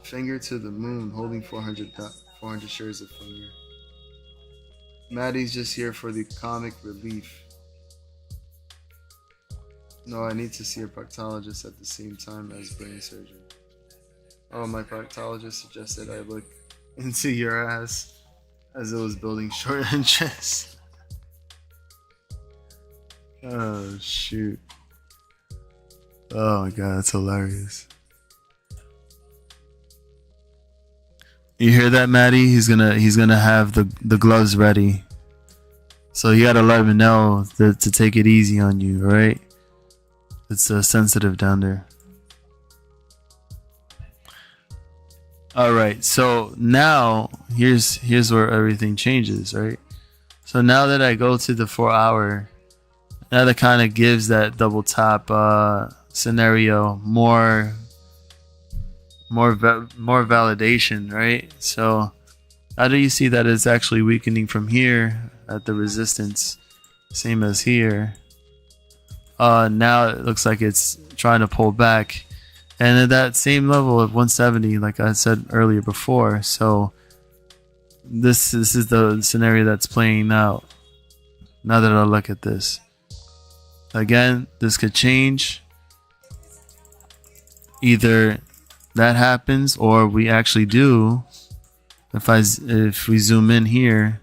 Fngr to the moon, holding 400 shares of Fngr. Maddie's just here for the comic relief. No, I need to see a proctologist at the same time as brain surgery. Oh, my proctologist suggested I look into your ass as it was building short interest. Oh, shoot. Oh my god, that's hilarious. You hear that, Maddie? He's gonna have the gloves ready. So you gotta let him know to take it easy on you, alright? It's sensitive down there. Alright, so now here's where everything changes, right? So now that I go to the 4 hour, now that kind of gives that double top scenario more validation, right? So how do you see that it's actually weakening from here at the resistance, same as here? Now it looks like it's trying to pull back, and at that same level of 170, like I said earlier before. So this is the scenario that's playing out. Now that I look at this again, this could change. Either that happens, or we actually do. If we zoom in here,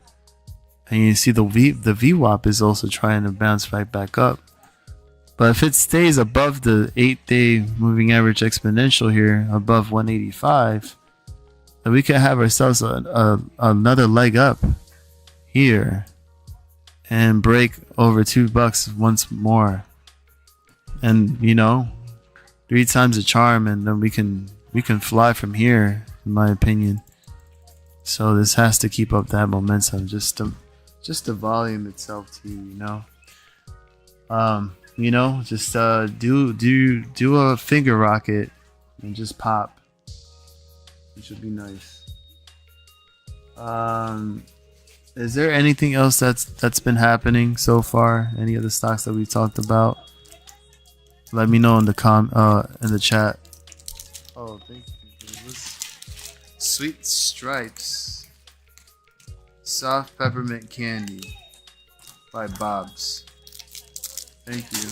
and you see the VWAP is also trying to bounce right back up. But if it stays above the 8-day moving average exponential here, above 185, then we could have ourselves another leg up here and break over $2 once more. And 3 times the charm, and then we can fly from here, in my opinion. So this has to keep up that momentum, just the volume itself too, just do a finger rocket and just pop. It should be nice. Is there anything else that's been happening so far? Any of the stocks that we talked about? Let me know in the chat. Oh, thank you. Sweet Stripes, soft peppermint candy by Bob's. Thank you.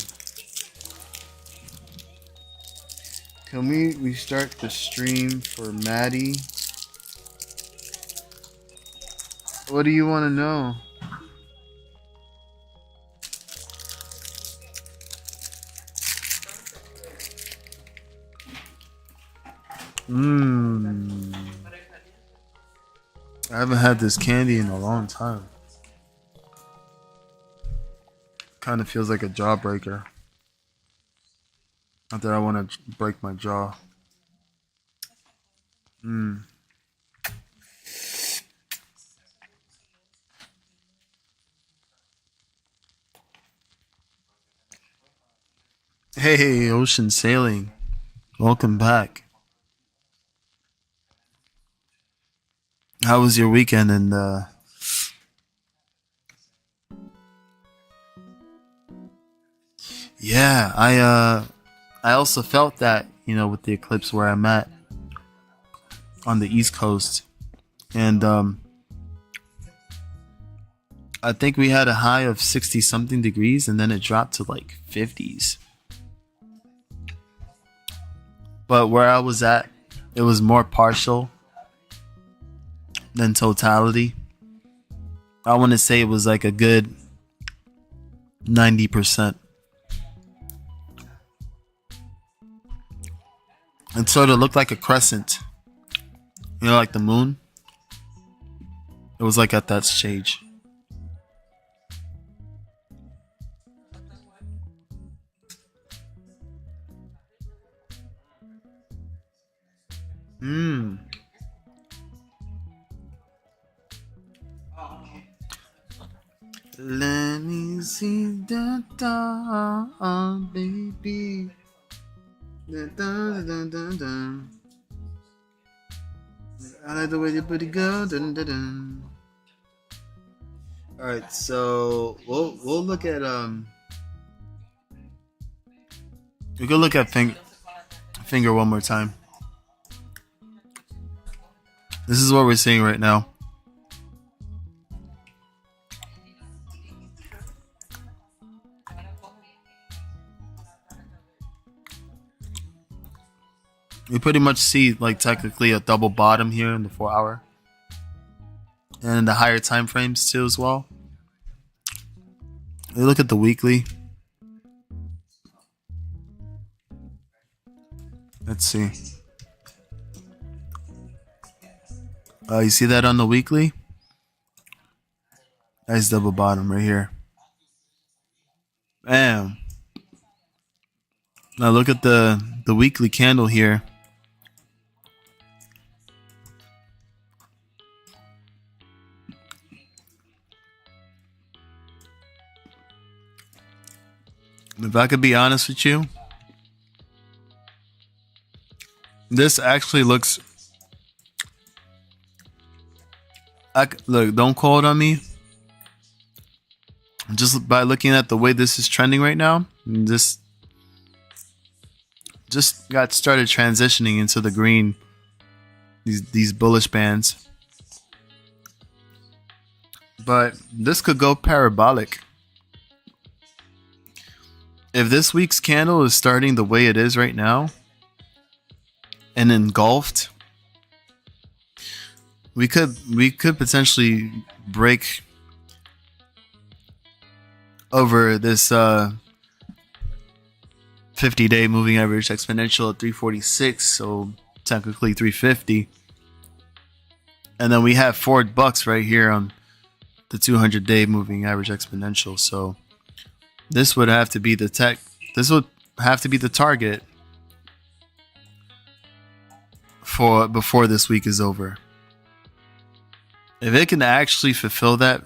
Can we restart the stream for Maddie? What do you want to know? I haven't had this candy in a long time. Kind of feels like a jawbreaker. Not that I want to break my jaw. Hey, Ocean Sailing. Welcome back. How was your weekend? And yeah, I also felt that, you know, with the eclipse where I'm at on the East Coast, and I think we had a high of 60 something degrees, and then it dropped to like 50s. But where I was at, it was more partial than totality. I want to say it was like a good 90%. It sort of looked like a crescent, you know, like the moon. It was like at that stage. Let me see the dawn, baby. Da, da, da, da, da. I like the way you put it go. Dun, dun, dun. All right, so we'll look at we can look at Fngr one more time. This is what we're seeing right now. We pretty much see like technically a double bottom here in the 4 hour. And in the higher time frames too as well. We look at the weekly. Let's see. You see that on the weekly? Nice double bottom right here. Bam. Now look at the weekly candle here. If I could be honest with you, this actually looks... Look, don't call it on me. Just by looking at the way this is trending right now, this just got started transitioning into the green. These bullish bands. But this could go parabolic. If this week's candle is starting the way it is right now and engulfed, we could potentially break over this 50-day moving average exponential at 346, so technically 350. And then we have $4 right here on the 200-day moving average exponential. So this would have to be the target for before this week is over. If it can actually fulfill that,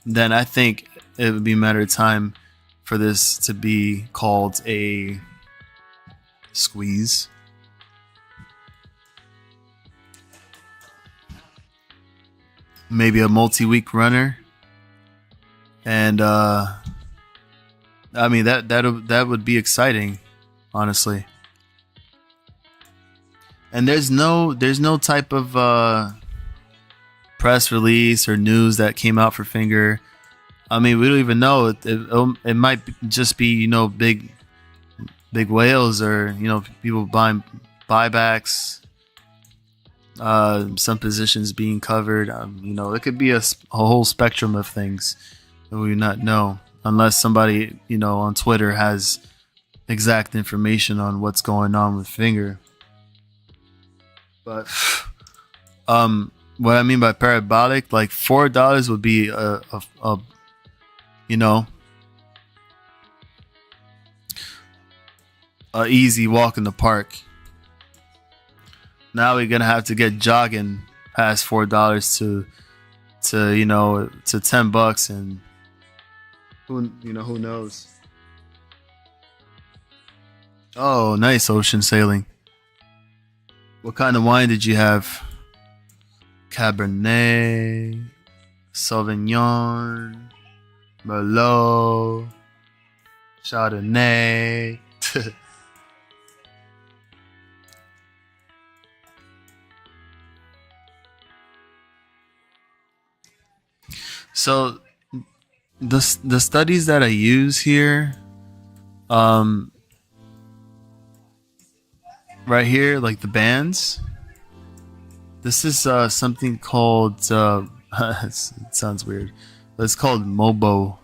then I think it would be a matter of time for this to be called a squeeze. Maybe a multi-week runner. And I mean that would be exciting, honestly. And there's no type of press release or news that came out for Fngr. I mean, we don't even know. It might just be, you know, big whales, or, you know, people buying buybacks, some positions being covered. You know, it could be a whole spectrum of things that we not know, unless somebody, you know, on Twitter has exact information on what's going on with Fngr. But what I mean by parabolic, like $4 would be a you know, a easy walk in the park. Now we're gonna have to get jogging past $4 to you know, to $10, and who knows. Oh, nice ocean sailing. What kind of wine did you have? Cabernet, Sauvignon, Merlot, Chardonnay. So the studies that I use here, right here, like the bands. This is something called it sounds weird, but it's called MOBO.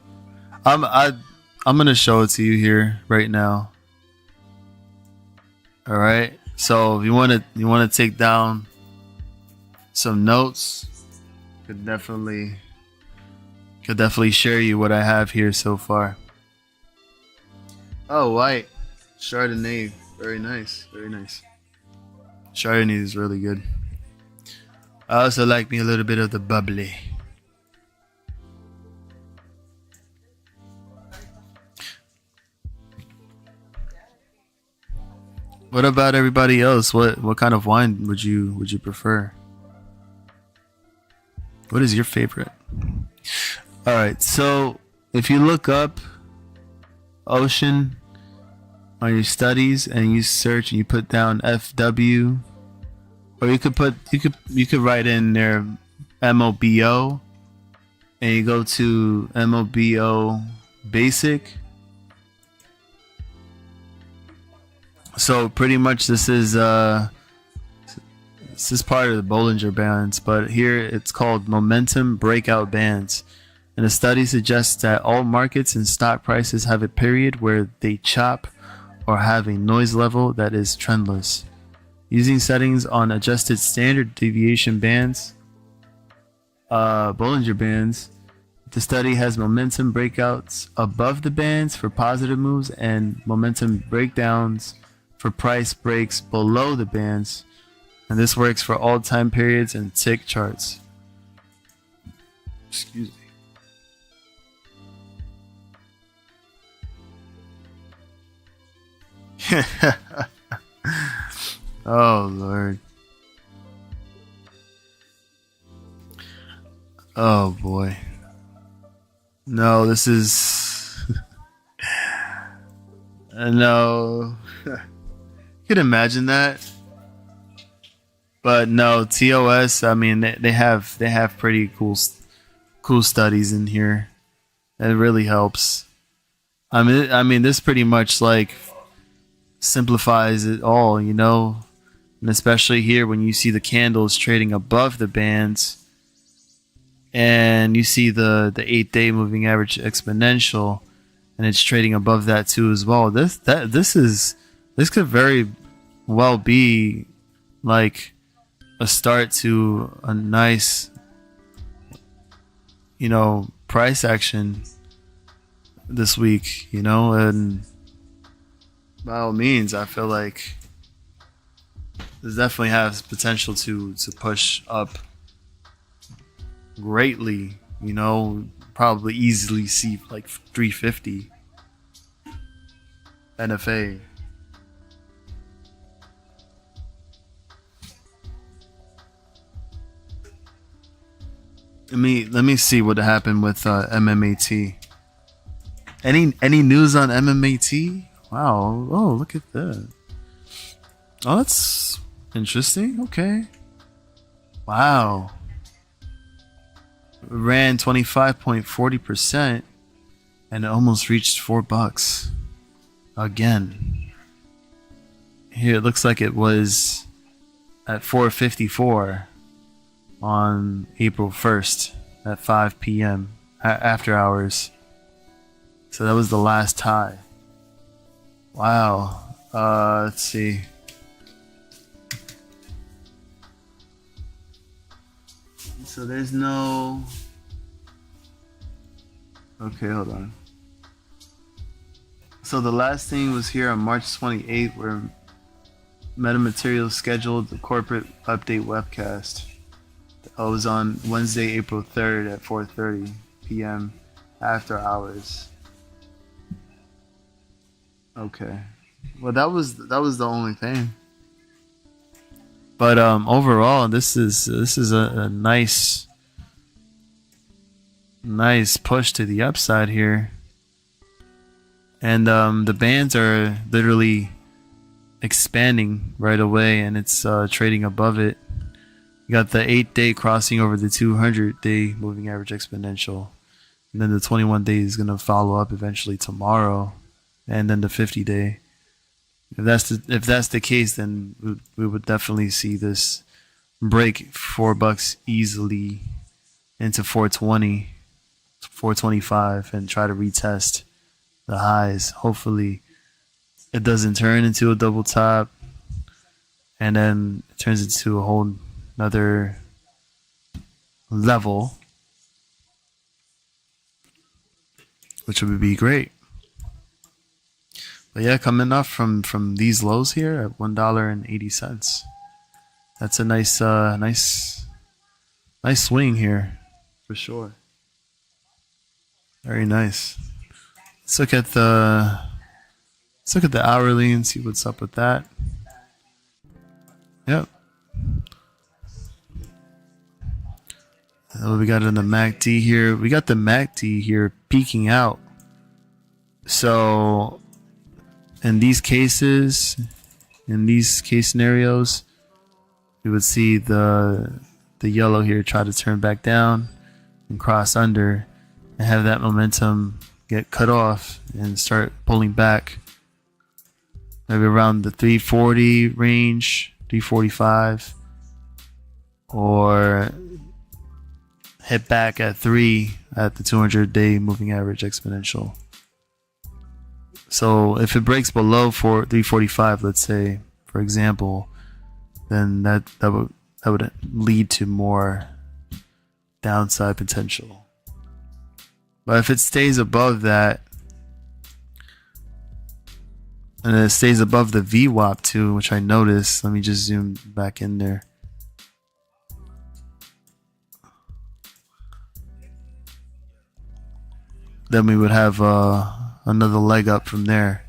I'm gonna show it to you here right now. All right. So if you want to take down some notes, could definitely share you what I have here so far. Oh, white Chardonnay, very nice, very nice. Chardonnay is really good. I also like me a little bit of the bubbly. What about everybody else? What kind of wine would you prefer? What is your favorite? All right, so if you look up ocean on your studies and you search and you put down FW, or you could write in there MOBO, and you go to MOBO basic. So pretty much this is part of the Bollinger Bands, but here it's called momentum breakout bands. And the study suggests that all markets and stock prices have a period where they chop or have a noise level that is trendless. Using settings on adjusted standard deviation bands, Bollinger Bands, the study has momentum breakouts above the bands for positive moves and momentum breakdowns for price breaks below the bands. And this works for all time periods and tick charts. Excuse me. Oh Lord. Oh boy. No, this is no. You can imagine that. But no, TOS, I mean they have pretty cool studies in here. It really helps. I mean this pretty much like simplifies it all, you know. And especially here when you see the candles trading above the bands and you see the 8-day moving average exponential and it's trading above that too as well. This could very well be like a start to a nice, you know, price action this week, you know. And by all means, I feel like this definitely has potential to push up greatly, you know. Probably easily see like 350 NFA. Let me see what happened with MMAT. Any news on MMAT? Wow. Oh, look at that. Oh, that's interesting. Okay. Wow. Ran 25.40% and it almost reached $4 again. Here it looks like it was at 454 on April 1st at 5 p.m. After hours. So that was the last high. Wow. Let's see. So there's no... Okay, hold on. So the last thing was here on March 28th where Metamaterials scheduled the corporate update webcast. It was on Wednesday, April 3rd at 4:30 p.m. after hours. Okay. Well, that was the only thing. But overall, this is a nice push to the upside here. And the bands are literally expanding right away, and it's trading above it. You got the 8-day crossing over the 200-day moving average exponential, and then the 21-day is going to follow up eventually tomorrow, and then the 50-day. If that's the case, then we would definitely see this break $4 easily into 420, 425, and try to retest the highs. Hopefully it doesn't turn into a double top and then it turns into a whole another level, which would be great. But yeah, coming up from these lows here at $1.80, that's a nice swing here for sure. Very nice. Let's look at the hourly and see what's up with that. Yep. We got it in the MACD here. We got the MACD here peaking out. So in these case scenarios, we would see the yellow here try to turn back down and cross under and have that momentum get cut off and start pulling back. Maybe around the 340 range, 345, or hit back at 3 at the 200-day moving average exponential. So if it breaks below 345, let's say, for example, then that would lead to more downside potential. But if it stays above that, and it stays above the VWAP too, which I noticed. Let me just zoom back in there. Then we would have another leg up from there.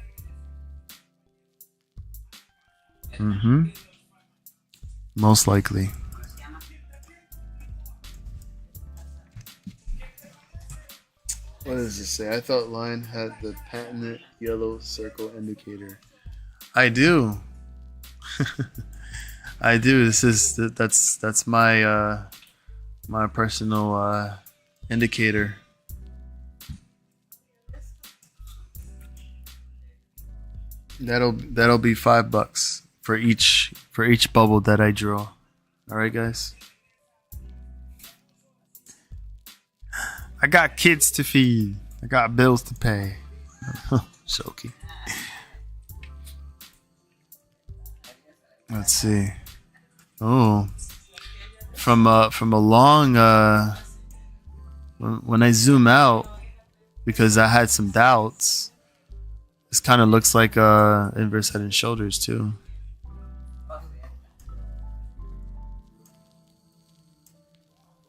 Most likely. What does it say? I thought Line had the patented yellow circle indicator. I do. I do. That's my my personal indicator. That'll be $5 for each bubble that I draw. All right, guys. I got kids to feed. I got bills to pay. Shoki. Let's see. Oh, from a long when I zoom out, because I had some doubts. This kind of looks like inverse head and shoulders too.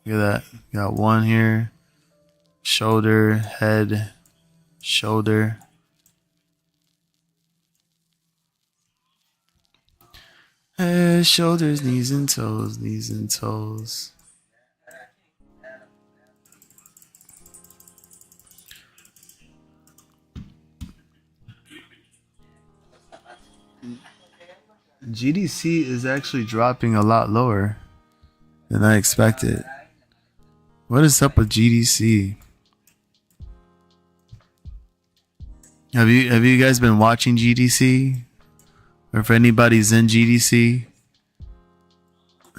Look at that. Got one here. Shoulder, head, shoulder. Head, shoulders, knees and toes, knees and toes. GDC is actually dropping a lot lower than I expected. What is up with GDC? Have you guys been watching GDC? Or if anybody's in GDC,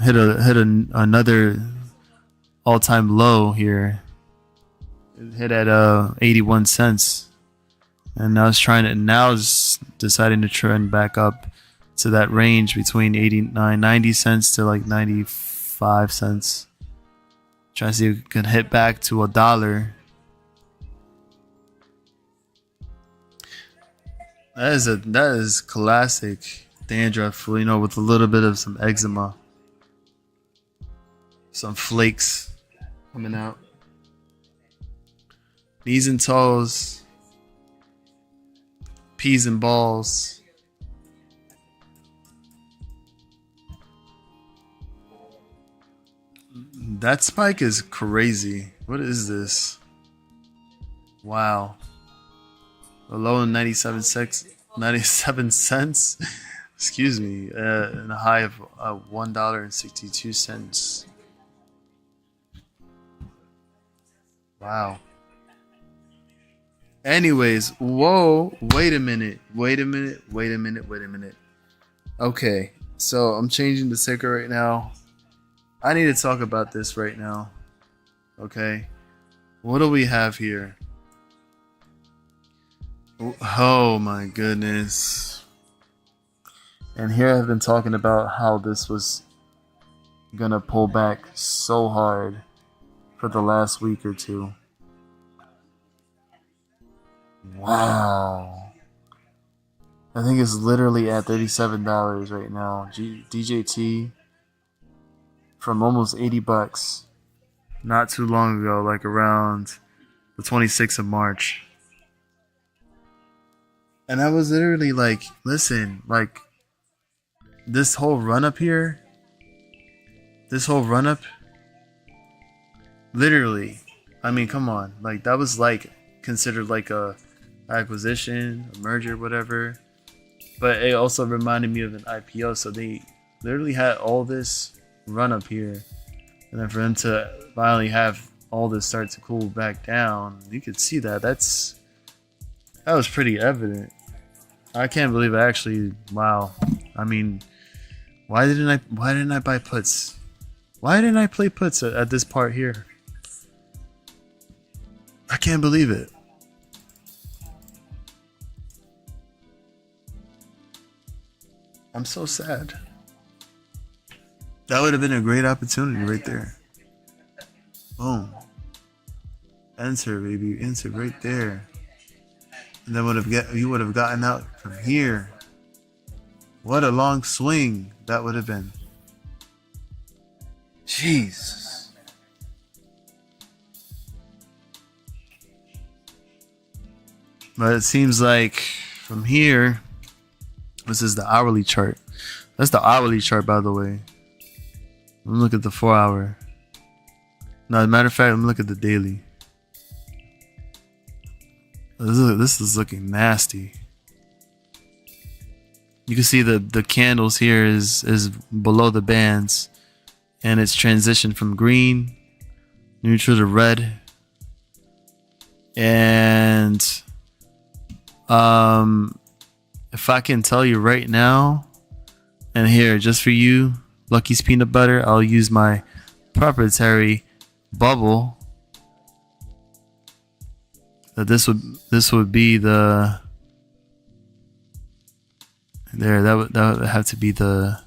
hit another all-time low here. It hit at 81 cents, and now it's deciding to trend back up to that range between 90 cents to like 95 cents. Trying to see if it can hit back to $1. That is classic dandruff, with a little bit of some eczema, some flakes coming out. Knees and toes, peas and balls. That spike is crazy. What is this? Wow. A low of 97 cents. Excuse me. And a high of $1.62. Wow. Anyways, whoa. Wait a minute. Okay. So I'm changing the ticker right now. I need to talk about this right now. Okay. What do we have here? Oh my goodness. And here I've been talking about how this was gonna pull back so hard for the last week or two. Wow. I think it's literally at $37 right now. DJT from almost $80 not too long ago, like around the 26th of March. And I was literally like, listen, like this whole run up here, literally, I mean, come on, like that was like considered like a acquisition, a merger, whatever. But it also reminded me of an IPO. So they literally had all this run up here, and then for them to finally have all this start to cool back down, you could see that that was pretty evident. I can't believe I actually, wow. I mean, why didn't I buy puts? Why didn't I play puts at this part here? I can't believe it. I'm so sad. That would have been a great opportunity right there. Boom. Enter, baby. Enter right there. And then you would have gotten out from here. What a long swing that would have been. Jeez. But it seems like from here, this is the hourly chart. That's the hourly chart, by the way. Let me look at the 4 hour. No, as a matter of fact, let me look at the daily. This is looking nasty. You can see the candles here is below the bands, and it's transitioned from green, neutral to red, and if I can tell you right now, and here just for you, Lucky's peanut butter, I'll use my proprietary bubble. That this would be the there. That would have to be the.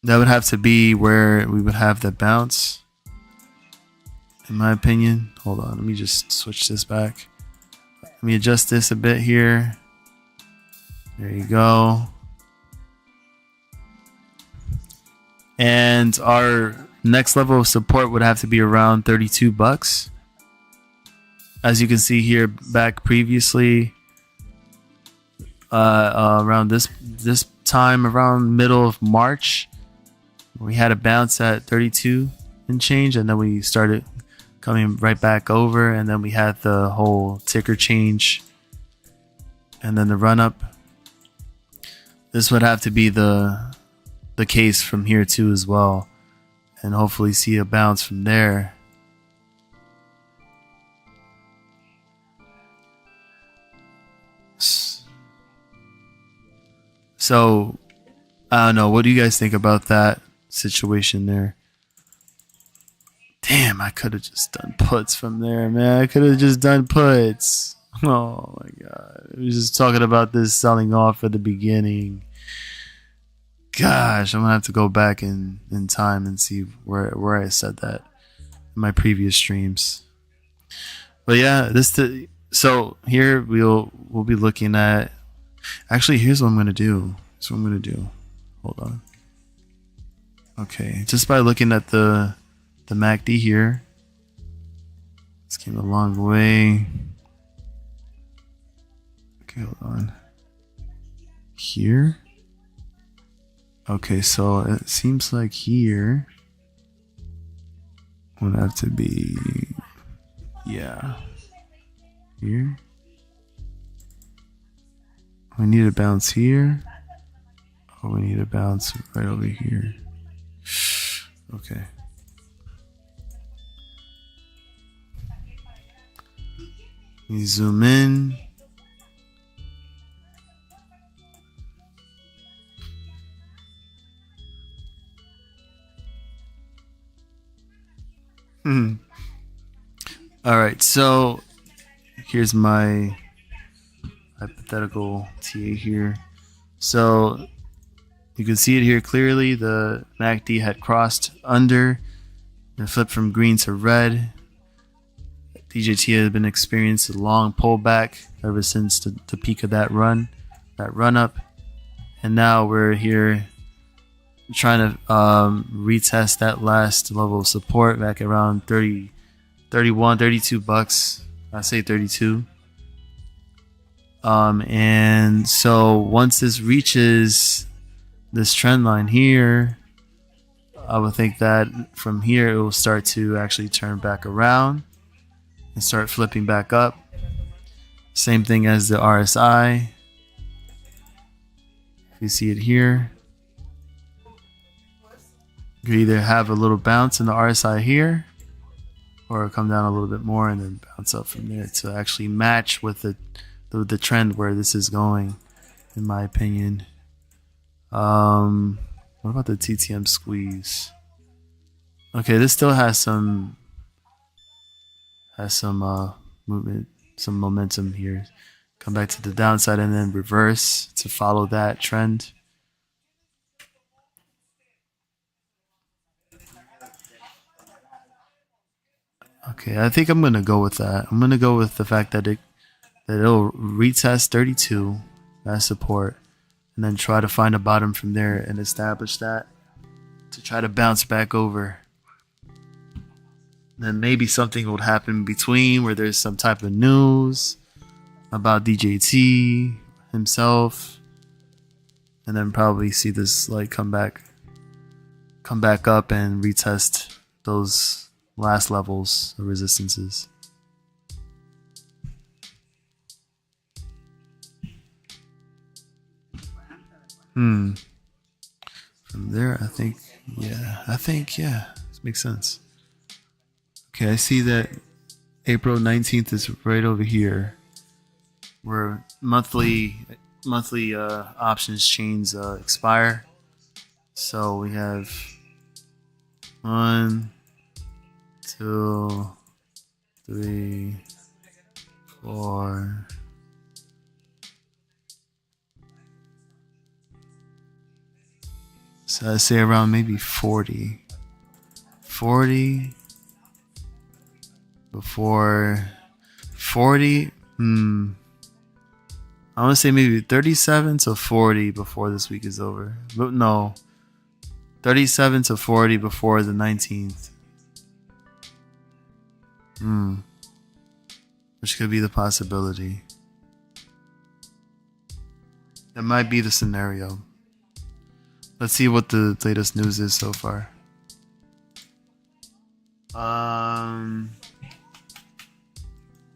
That would have to be where we would have the bounce. In my opinion, hold on. Let me just switch this back. Let me adjust this a bit here. There you go. And our next level of support would have to be around $32. As you can see here, back previously, around this time, around middle of March, we had a bounce at 32 and change, and then we started coming right back over, and then we had the whole ticker change, and then the run up. This would have to be the case from here too as well, and hopefully see a bounce from there. So I don't know, what do you guys think about that situation there? Damn, I could have just done puts from there, man. I could have just done puts. Oh my god, I was just talking about this selling off at the beginning. Gosh, I'm gonna have to go back in time and see where I said that in my previous streams. But yeah, so here we'll be looking at. Actually, here's what I'm gonna do. Hold on. Okay, just by looking at the MACD here, this came a long way. Okay, hold on. Here. Okay, so it seems like here would have to be, yeah, here. We need a bounce here. Oh, we need a bounce right over here. Okay. We zoom in. All right, so here's my hypothetical TA here. So you can see it here clearly. The MACD had crossed under and flipped from green to red. DJT had been experiencing a long pullback ever since the peak of that run up, and now we're here trying to retest that last level of support back around 30, 31, 32 bucks. I say 32. And so once this reaches this trend line here, I would think that from here it will start to actually turn back around and start flipping back up. Same thing as the RSI. If you see it here, you could either have a little bounce in the RSI here, or come down a little bit more and then bounce up from there to actually match with the trend where this is going, in my opinion. What about the TTM squeeze? Okay, this still has some movement, some momentum here. Come back to the downside and then reverse to follow that trend. Okay, I think I'm gonna go with that. I'm gonna go with the fact that it'll retest 32 as support, and then try to find a bottom from there and establish that to try to bounce back over. Then maybe something would happen in between where there's some type of news about DJT himself, and then probably see this like come back up and retest those last levels of resistances. From there, I think, this makes sense. Okay, I see that April 19th is right over here, where monthly options chains expire. So we have 1, 2, 3, 4. So I say around maybe 40 before 40. I want to say maybe 37 to 40 before this week is over. But no, 37 to 40 before the 19th. Which could be the possibility. That might be the scenario. Let's see what the latest news is so far.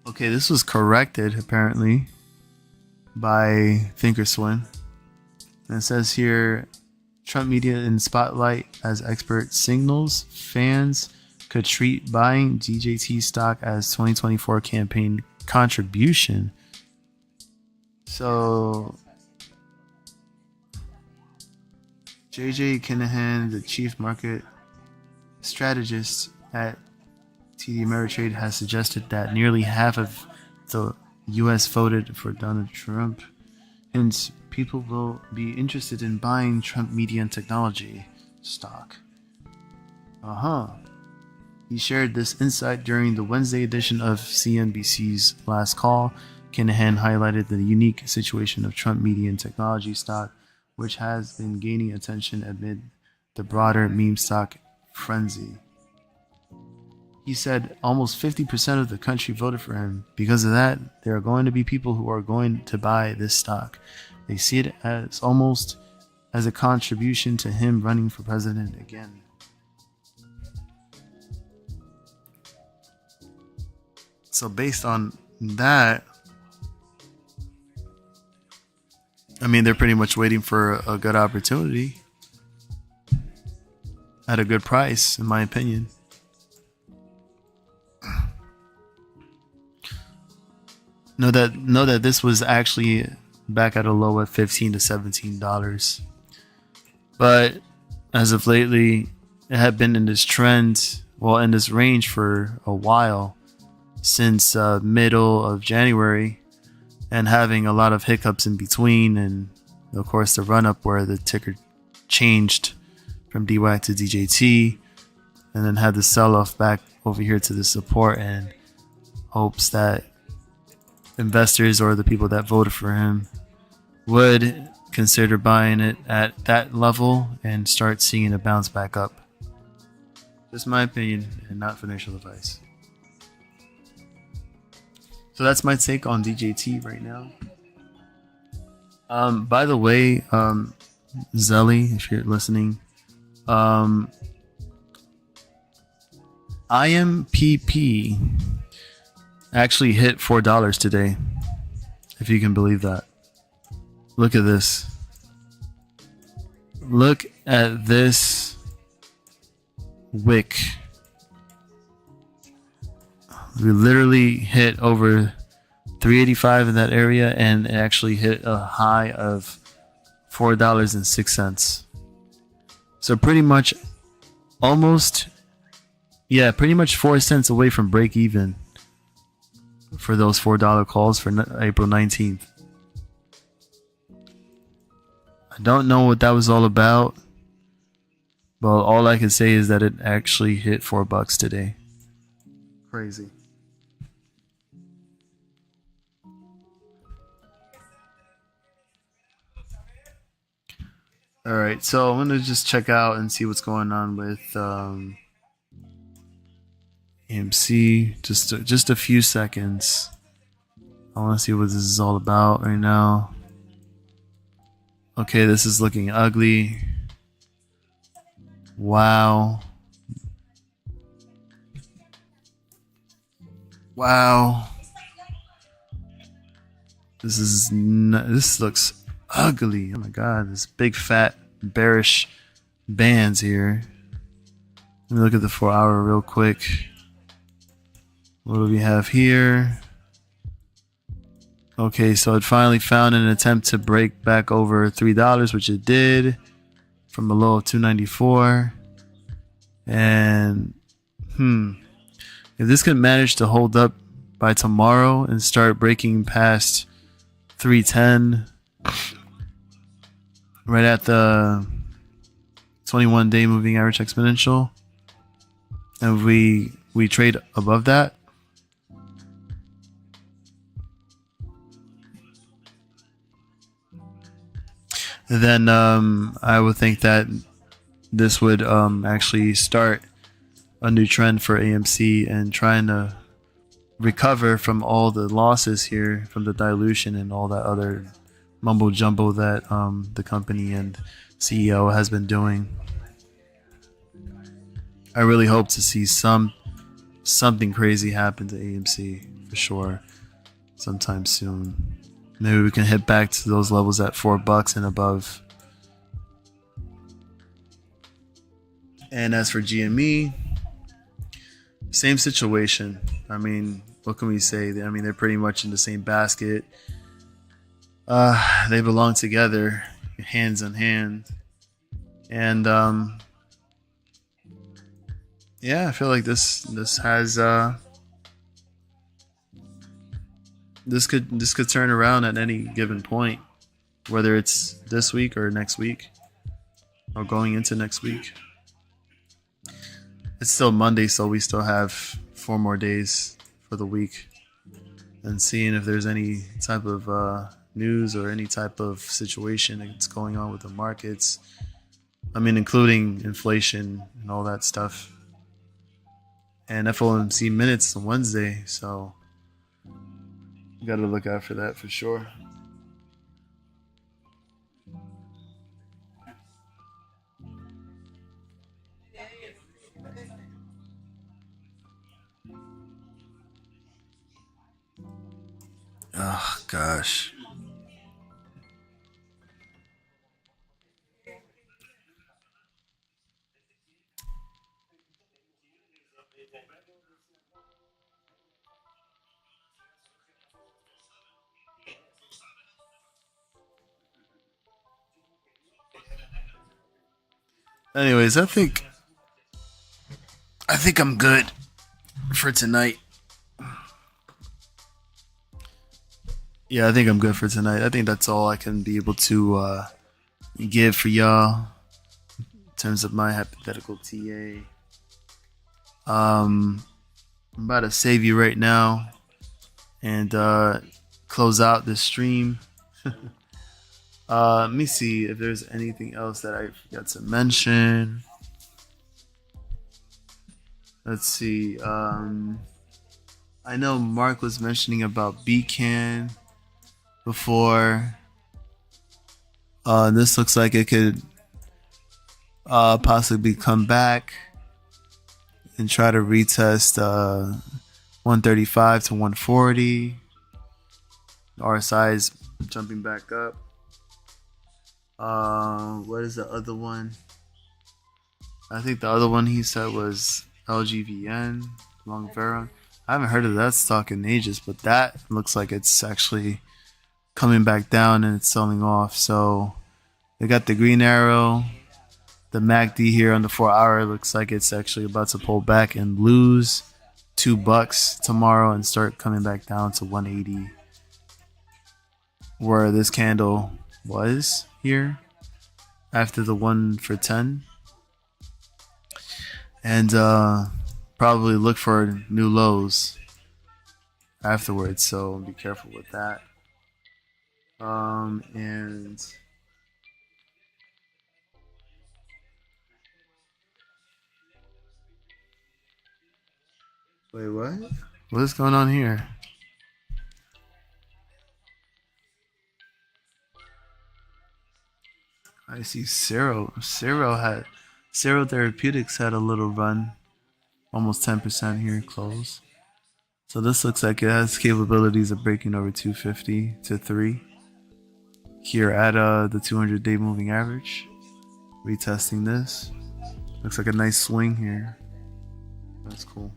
Okay, this was corrected apparently by Thinkorswim. And it says here, Trump media in spotlight as expert signals fans could treat buying DJT stock as 2024 campaign contribution. So JJ Kinahan, the chief market strategist at TD Ameritrade, has suggested that nearly half of the U.S. voted for Donald Trump, hence people will be interested in buying Trump media and technology stock. He shared this insight during the Wednesday edition of CNBC's Last Call. Kinahan highlighted the unique situation of Trump media and technology stock, which has been gaining attention amid the broader meme stock frenzy. He said almost 50% of the country voted for him. Because of that, there are going to be people who are going to buy this stock. They see it as almost as a contribution to him running for president again. So based on that, I mean, they're pretty much waiting for a good opportunity at a good price, in my opinion. Know that this was actually back at a low at $15 to $17. But as of lately, it had been in this trend, well, in this range for a while, since middle of January, and having a lot of hiccups in between, and of course the run up where the ticker changed from DYAC to DJT, and then had the sell off back over here to the support, and hopes that investors or the people that voted for him would consider buying it at that level and start seeing it bounce back up. Just my opinion and not financial advice. So that's my take on DJT right now. By the way, Zelly, if you're listening, IMPP actually hit $4 today, if you can believe that. Look at this. Look at this wick. We literally hit over 385 in that area, and it actually hit a high of $4.06. So pretty much pretty much 4 cents away from break even for those $4 calls for April 19th. I don't know what that was all about, but all I can say is that it actually hit $4 today. Crazy. All right, so I'm gonna just check out and see what's going on with AMC. Just a few seconds. I want to see what this is all about right now. Okay, this is looking ugly. Wow. This looks ugly. Oh my god, this big fat bearish bands here. Let me look at the 4 hour real quick. What do we have here? Okay, so it finally found an attempt to break back over $3, which it did, from a low of $2.94. And if this can manage to hold up by tomorrow and start breaking past $3.10 right at the 21-day moving average exponential, and we trade above that, then I would think that this would actually start a new trend for AMC and trying to recover from all the losses here from the dilution and all that other mumbo jumbo that the company and CEO has been doing. I really hope to see something crazy happen to AMC for sure sometime soon. Maybe we can hit back to those levels at $4 and above. And as for GME, same situation. I mean, what can we say? I mean, they're pretty much in the same basket. They belong together, hands in hand. And yeah, I feel like this has this could turn around at any given point, whether it's this week or next week or going into next week. It's still Monday, so we still have 4 more days for the week, and seeing if there's any type of news or any type of situation that's going on with the markets. I mean, including inflation and all that stuff. And FOMC minutes on Wednesday, so you got to look out for that for sure. Oh gosh. Anyways, I think I'm good for tonight. Yeah, I think I'm good for tonight. I think that's all I can be able to give for y'all in terms of my hypothetical TA. I'm about to save you right now and close out this stream. Let me see if there's anything else that I forgot to mention. Let's see. I know Mark was mentioning about BCAN before. This looks like it could possibly come back and try to retest 135 to 140. RSI is jumping back up. What is the other one? I think the other one he said was LGVN, Longeveron. I haven't heard of that stock in ages, but that looks like it's actually coming back down and it's selling off. So they got the green arrow. The MACD here on the 4 hour looks like it's actually about to pull back and lose $2 tomorrow and start coming back down to 180, where this candle was here after the 1 for 10. And probably look for new lows afterwards, so be careful with that. And wait, what? What is going on here? I see Cero. Cero Therapeutics had a little run, almost 10% here, close. So this looks like it has capabilities of breaking over 250 to 3 here at the 200-day moving average. Retesting this. Looks like a nice swing here. That's cool.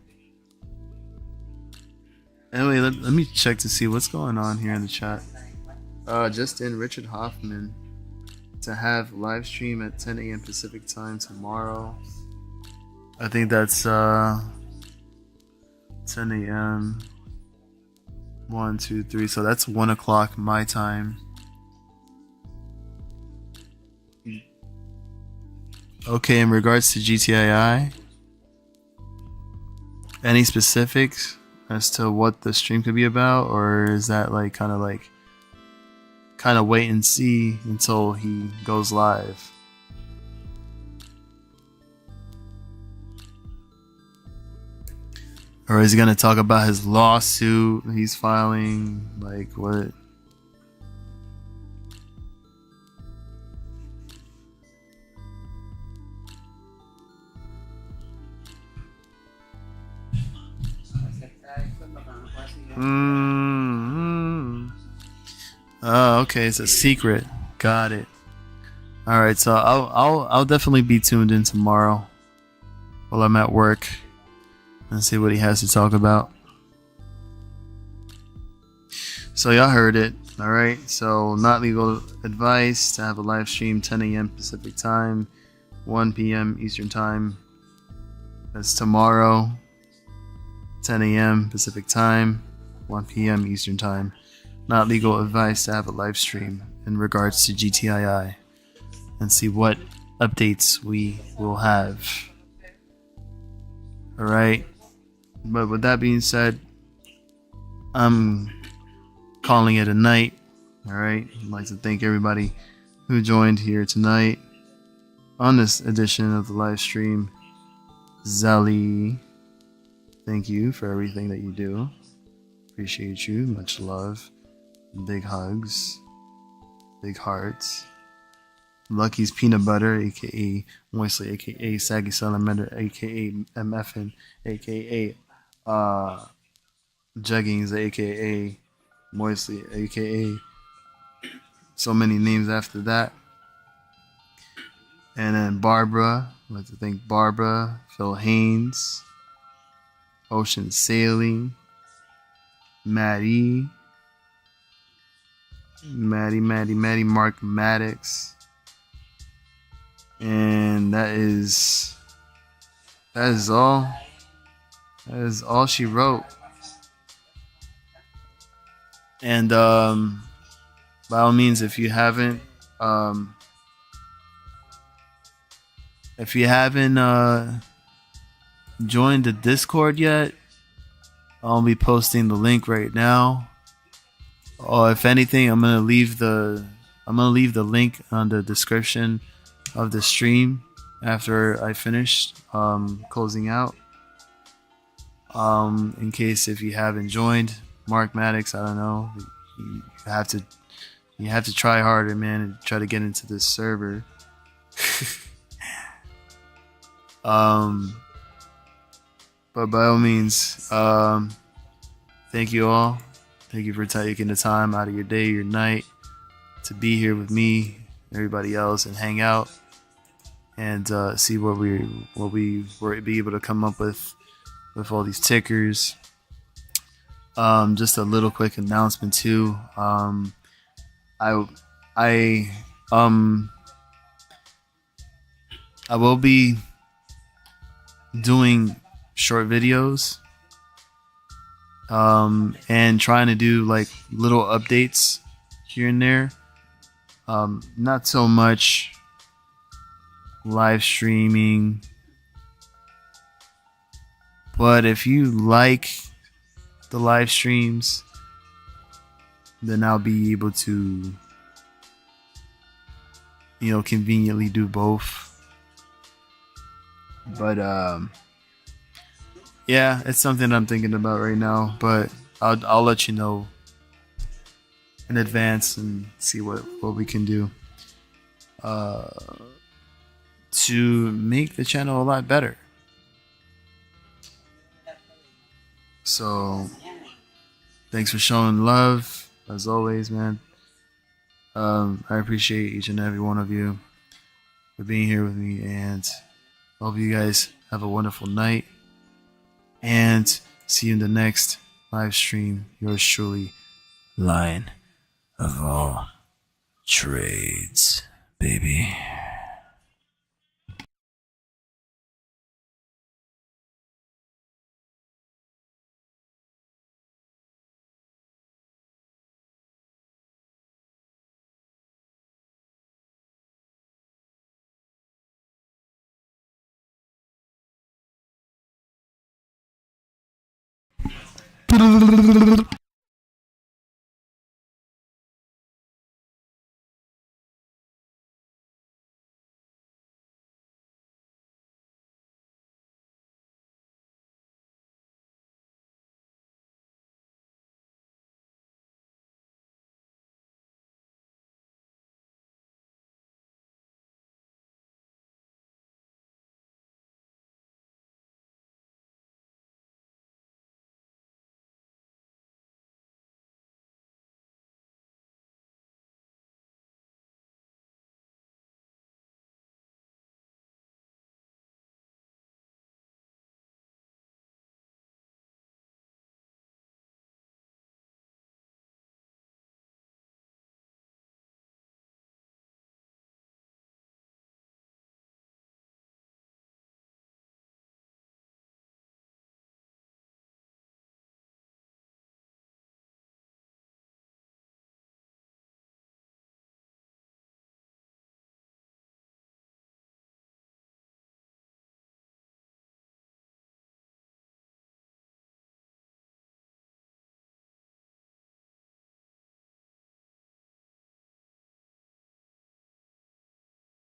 Anyway, let me check to see what's going on here in the chat. Just in Richard Hoffman to have live stream at 10 a.m. Pacific time tomorrow. I think that's 10 a.m. 1, 2, 3. So that's 1 o'clock my time. Okay, in regards to GTII, any specifics as to what the stream could be about, or is that like kind of wait and see until he goes live? Or is he gonna talk about his lawsuit he's filing? Like what? Oh, okay, it's a secret. Got it. All right, so I'll definitely be tuned in tomorrow while I'm at work and see what he has to talk about. So y'all heard it. All right, so not legal advice to have a live stream 10 a.m. Pacific time, 1 p.m. Eastern time. That's tomorrow, 10 a.m. Pacific time, 1 p.m. Eastern time. Not legal advice to have a live stream in regards to GTII, and see what updates we will have. Alright, but with that being said, I'm calling it a night. Alright, I'd like to thank everybody who joined here tonight on this edition of the live stream. Zelly, thank you for everything that you do. Appreciate you. Much love. Big hugs. Big hearts. Lucky's Peanut Butter, aka Moistly, aka Saggy Salamander, aka MFN, aka Jeggings, aka Moisley, aka so many names after that. And then Barbara, I'd like to thank Barbara, Phil Haynes, Ocean Sailing, Maddie, Mark Maddox. And that is all. That is all she wrote. And by all means, if you haven't joined the Discord yet, I'll be posting the link right now. Or if anything, I'm gonna leave the link on the description of the stream after I finish closing out. In case if you haven't joined, Mark Maddox, I don't know, you have to try harder, man, and try to get into this server. But by all means, thank you all. Thank you for taking the time out of your day, your night, to be here with me, everybody else, and hang out and see what we were be able to come up with all these tickers. Just a little quick announcement too. I will be doing short videos and trying to do like little updates here and there. Not so much live streaming, but if you like the live streams, then I'll be able to, conveniently do both. But yeah, it's something I'm thinking about right now, but I'll let you know in advance and see what we can do to make the channel a lot better. So thanks for showing love as always, man. I appreciate each and every one of you for being here with me, and hope you guys have a wonderful night, and see you in the next live stream. Yours truly, Lion of all trades, baby.